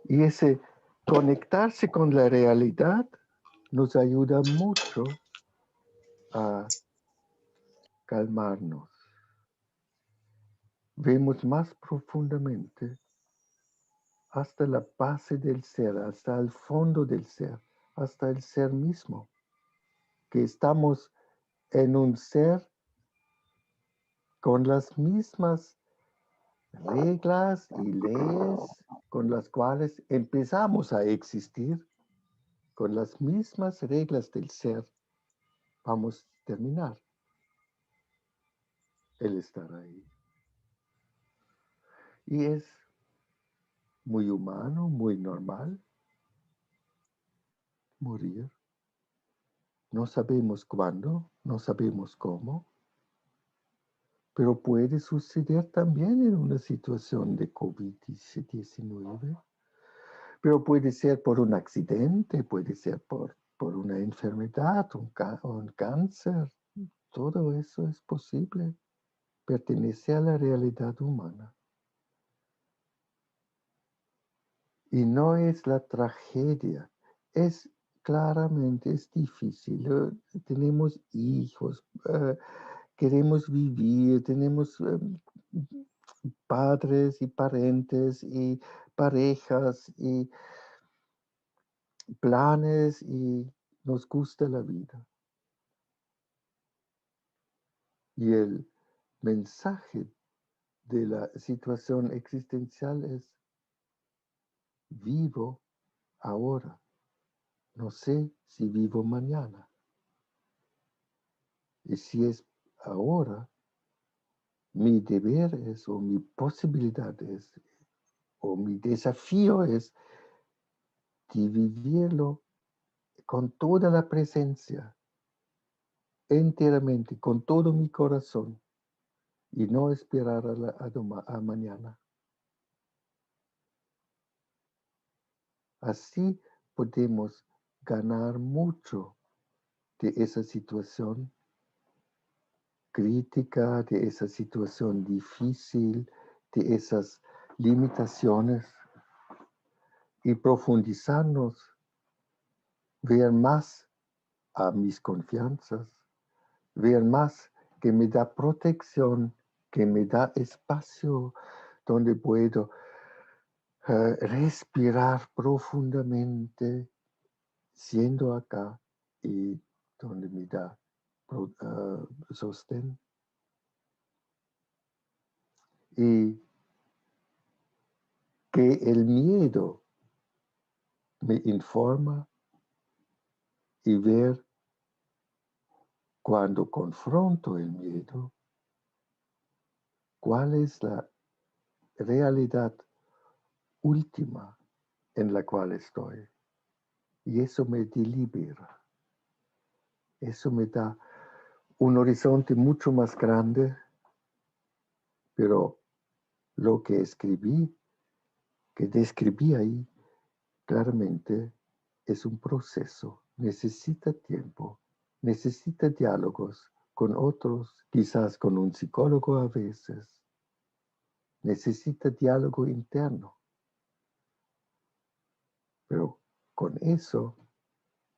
Y ese conectarse con la realidad nos ayuda mucho a calmarnos. Vemos más profundamente hasta la base del ser, hasta el fondo del ser, hasta el ser mismo, que estamos en un ser con las mismas reglas y leyes con las cuales empezamos a existir, con las mismas reglas del ser, vamos a terminar el estar ahí. Y es muy humano, muy normal morir. No sabemos cuándo, no sabemos cómo, pero puede suceder también en una situación de COVID-19. Pero puede ser por un accidente, puede ser por una enfermedad, un cáncer. Todo eso es posible. Pertenece a la realidad humana. Y no es la tragedia. Es claramente, es difícil. Tenemos hijos, queremos vivir, tenemos padres y parientes y parejas y planes y nos gusta la vida. Y el mensaje de la situación existencial es: vivo ahora, no sé si vivo mañana. Y si es ahora, mi deber es, o mi posibilidad es, o mi desafío es de vivirlo con toda la presencia, enteramente, con todo mi corazón, y no esperar a mañana. Así podemos ganar mucho de esa situación crítica, de esa situación difícil, de esas limitaciones, y profundizarnos, ver más a mis confianzas, ver más que me da protección, que me da espacio donde puedo respirar profundamente, siendo acá, y donde me da sostén. Y que el miedo me informa, y ver cuando confronto el miedo, cuál es la realidad última en la cual estoy. Y eso me libera. Eso me da un horizonte mucho más grande, pero lo que escribí, que describí ahí, claramente es un proceso. Necesita tiempo, necesita diálogos con otros, quizás con un psicólogo a veces. Necesita diálogo interno. Pero con eso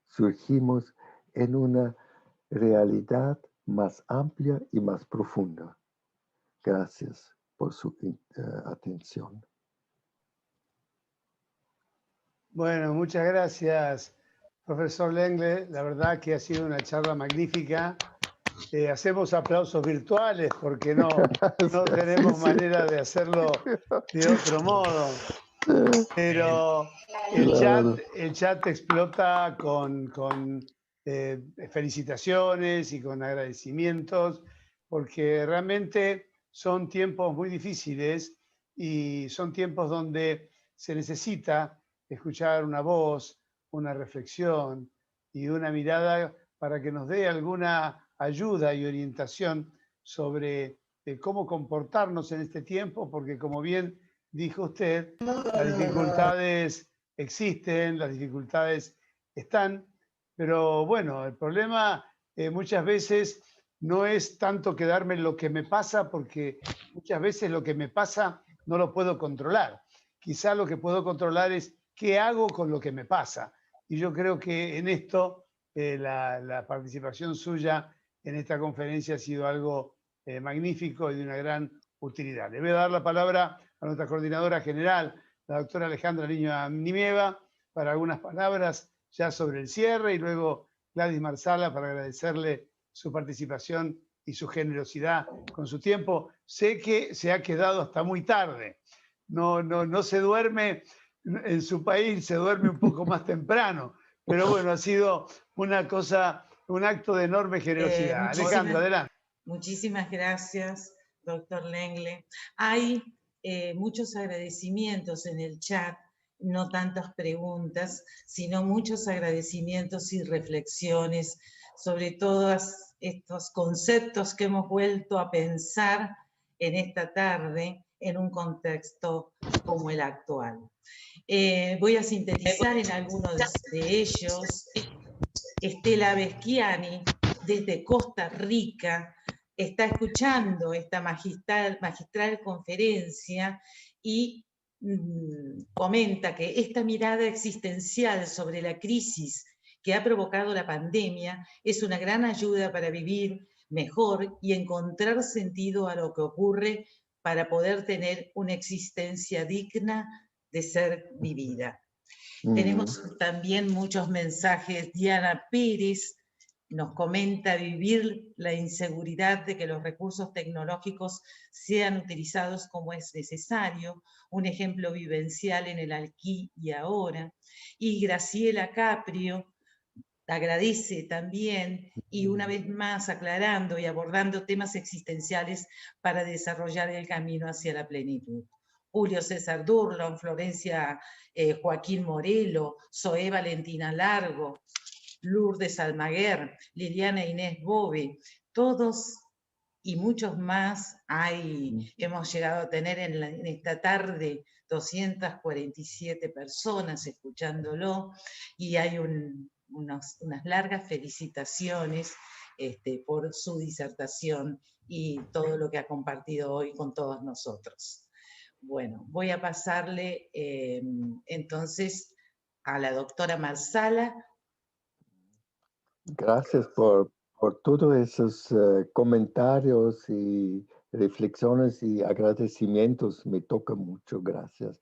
surgimos en una realidad más amplia y más profunda. Gracias por su atención. Bueno, muchas gracias, profesor Lengle. La verdad que ha sido una charla magnífica. Hacemos aplausos virtuales porque no tenemos manera de hacerlo de otro modo. Pero el chat explota con felicitaciones y con agradecimientos, porque realmente son tiempos muy difíciles y son tiempos donde se necesita escuchar una voz, una reflexión y una mirada para que nos dé alguna ayuda y orientación sobre cómo comportarnos en este tiempo, porque como bien dijo usted, las dificultades existen, las dificultades están, pero bueno, el problema muchas veces no es tanto quedarme en lo que me pasa, porque muchas veces lo que me pasa no lo puedo controlar. Quizá lo que puedo controlar es qué hago con lo que me pasa. Y yo creo que en esto la participación suya en esta conferencia ha sido algo magnífico y de una gran utilidad. Le voy a dar la palabra a nuestra coordinadora general, la doctora Alejandra Niño-Amnieva, para algunas palabras ya sobre el cierre, y luego Gladys Marsala para agradecerle su participación y su generosidad con su tiempo. Sé que se ha quedado hasta muy tarde. No se duerme en su país, se duerme un poco más temprano, pero bueno, ha sido una cosa, un acto de enorme generosidad. Alejandra, adelante. Muchísimas gracias, doctor Lengle. Hay muchos agradecimientos en el chat, no tantas preguntas, sino muchos agradecimientos y reflexiones sobre todos estos conceptos que hemos vuelto a pensar en esta tarde en un contexto como el actual. Voy a sintetizar en algunos de ellos. Estela Beschiani, desde Costa Rica, está escuchando esta magistral conferencia y comenta que esta mirada existencial sobre la crisis que ha provocado la pandemia es una gran ayuda para vivir mejor y encontrar sentido a lo que ocurre para poder tener una existencia digna de ser vivida. Tenemos también muchos mensajes. Diana Pérez nos comenta vivir la inseguridad de que los recursos tecnológicos sean utilizados como es necesario, un ejemplo vivencial en el aquí y ahora. Y Graciela Caprio agradece también, y una vez más aclarando y abordando temas existenciales para desarrollar el camino hacia la plenitud. Julio César Durlon, Florencia Joaquín Morelo, Zoé Valentina Largo, Lourdes Almaguer, Liliana Inés Bove, todos y muchos más hemos llegado a tener en esta tarde 247 personas escuchándolo, y hay unas largas felicitaciones por su disertación y todo lo que ha compartido hoy con todos nosotros. Bueno, voy a pasarle entonces a la doctora Marsala. Gracias por todos esos comentarios y reflexiones y agradecimientos. Me toca mucho. Gracias.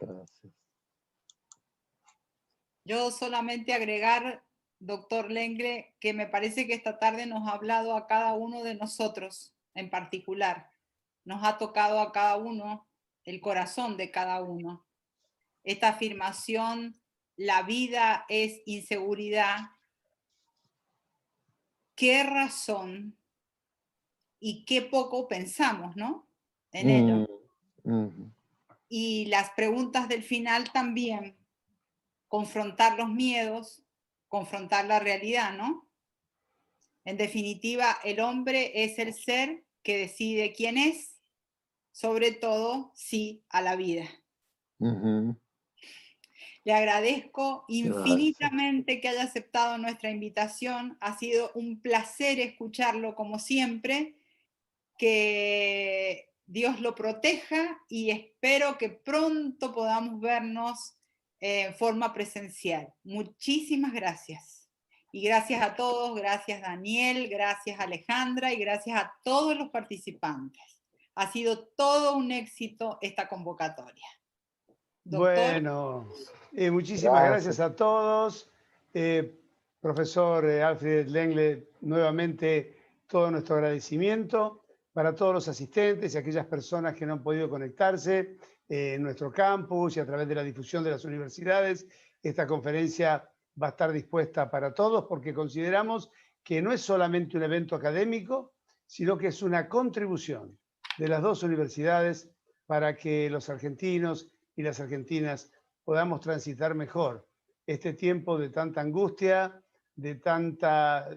Yo solamente agregar, doctor Lengle, que me parece que esta tarde nos ha hablado a cada uno de nosotros en particular. Nos ha tocado a cada uno el corazón de cada uno. Esta afirmación, la vida es inseguridad, qué razón y qué poco pensamos, ¿no? En ello. Y las preguntas del final también, confrontar los miedos, confrontar la realidad, ¿no? En definitiva, el hombre es el ser que decide quién es, sobre todo sí a la vida. Le agradezco infinitamente que haya aceptado nuestra invitación. Ha sido un placer escucharlo como siempre. Que Dios lo proteja y espero que pronto podamos vernos en forma presencial. Muchísimas gracias. Y gracias a todos, gracias Daniel, gracias Alejandra y gracias a todos los participantes. Ha sido todo un éxito esta convocatoria. Doctor. Bueno, muchísimas gracias a todos. Profesor Alfred Lengle, nuevamente todo nuestro agradecimiento para todos los asistentes y aquellas personas que no han podido conectarse en nuestro campus y a través de la difusión de las universidades. Esta conferencia va a estar dispuesta para todos porque consideramos que no es solamente un evento académico, sino que es una contribución de las dos universidades para que los argentinos y las argentinas podamos transitar mejor este tiempo de tanta angustia, de tanta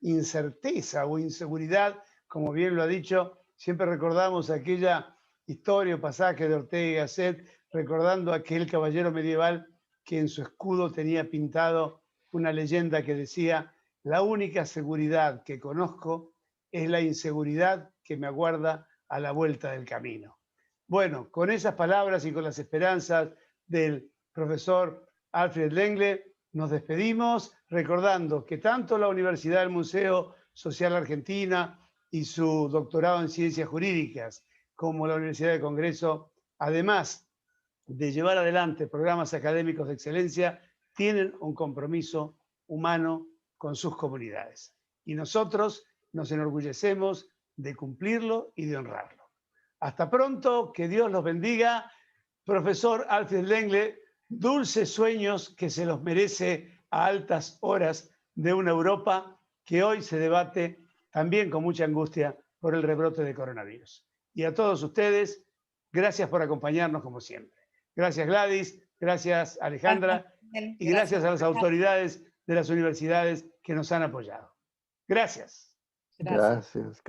incerteza o inseguridad, como bien lo ha dicho. Siempre recordamos aquella historia o pasaje de Ortega y Gasset, recordando a aquel caballero medieval que en su escudo tenía pintado una leyenda que decía: la única seguridad que conozco es la inseguridad que me aguarda a la vuelta del camino. Bueno, con esas palabras y con las esperanzas del profesor Alfred Lengle, nos despedimos recordando que tanto la Universidad del Museo Social Argentina y su doctorado en Ciencias Jurídicas, como la Universidad del Congreso, además de llevar adelante programas académicos de excelencia, tienen un compromiso humano con sus comunidades. Y nosotros nos enorgullecemos de cumplirlo y de honrarlo. Hasta pronto, que Dios los bendiga. Profesor Alfred Lengle, dulces sueños que se los merece a altas horas de una Europa que hoy se debate también con mucha angustia por el rebrote de coronavirus. Y a todos ustedes, gracias por acompañarnos como siempre. Gracias Gladys, gracias Alejandra y gracias a las autoridades de las universidades que nos han apoyado. Gracias. Gracias.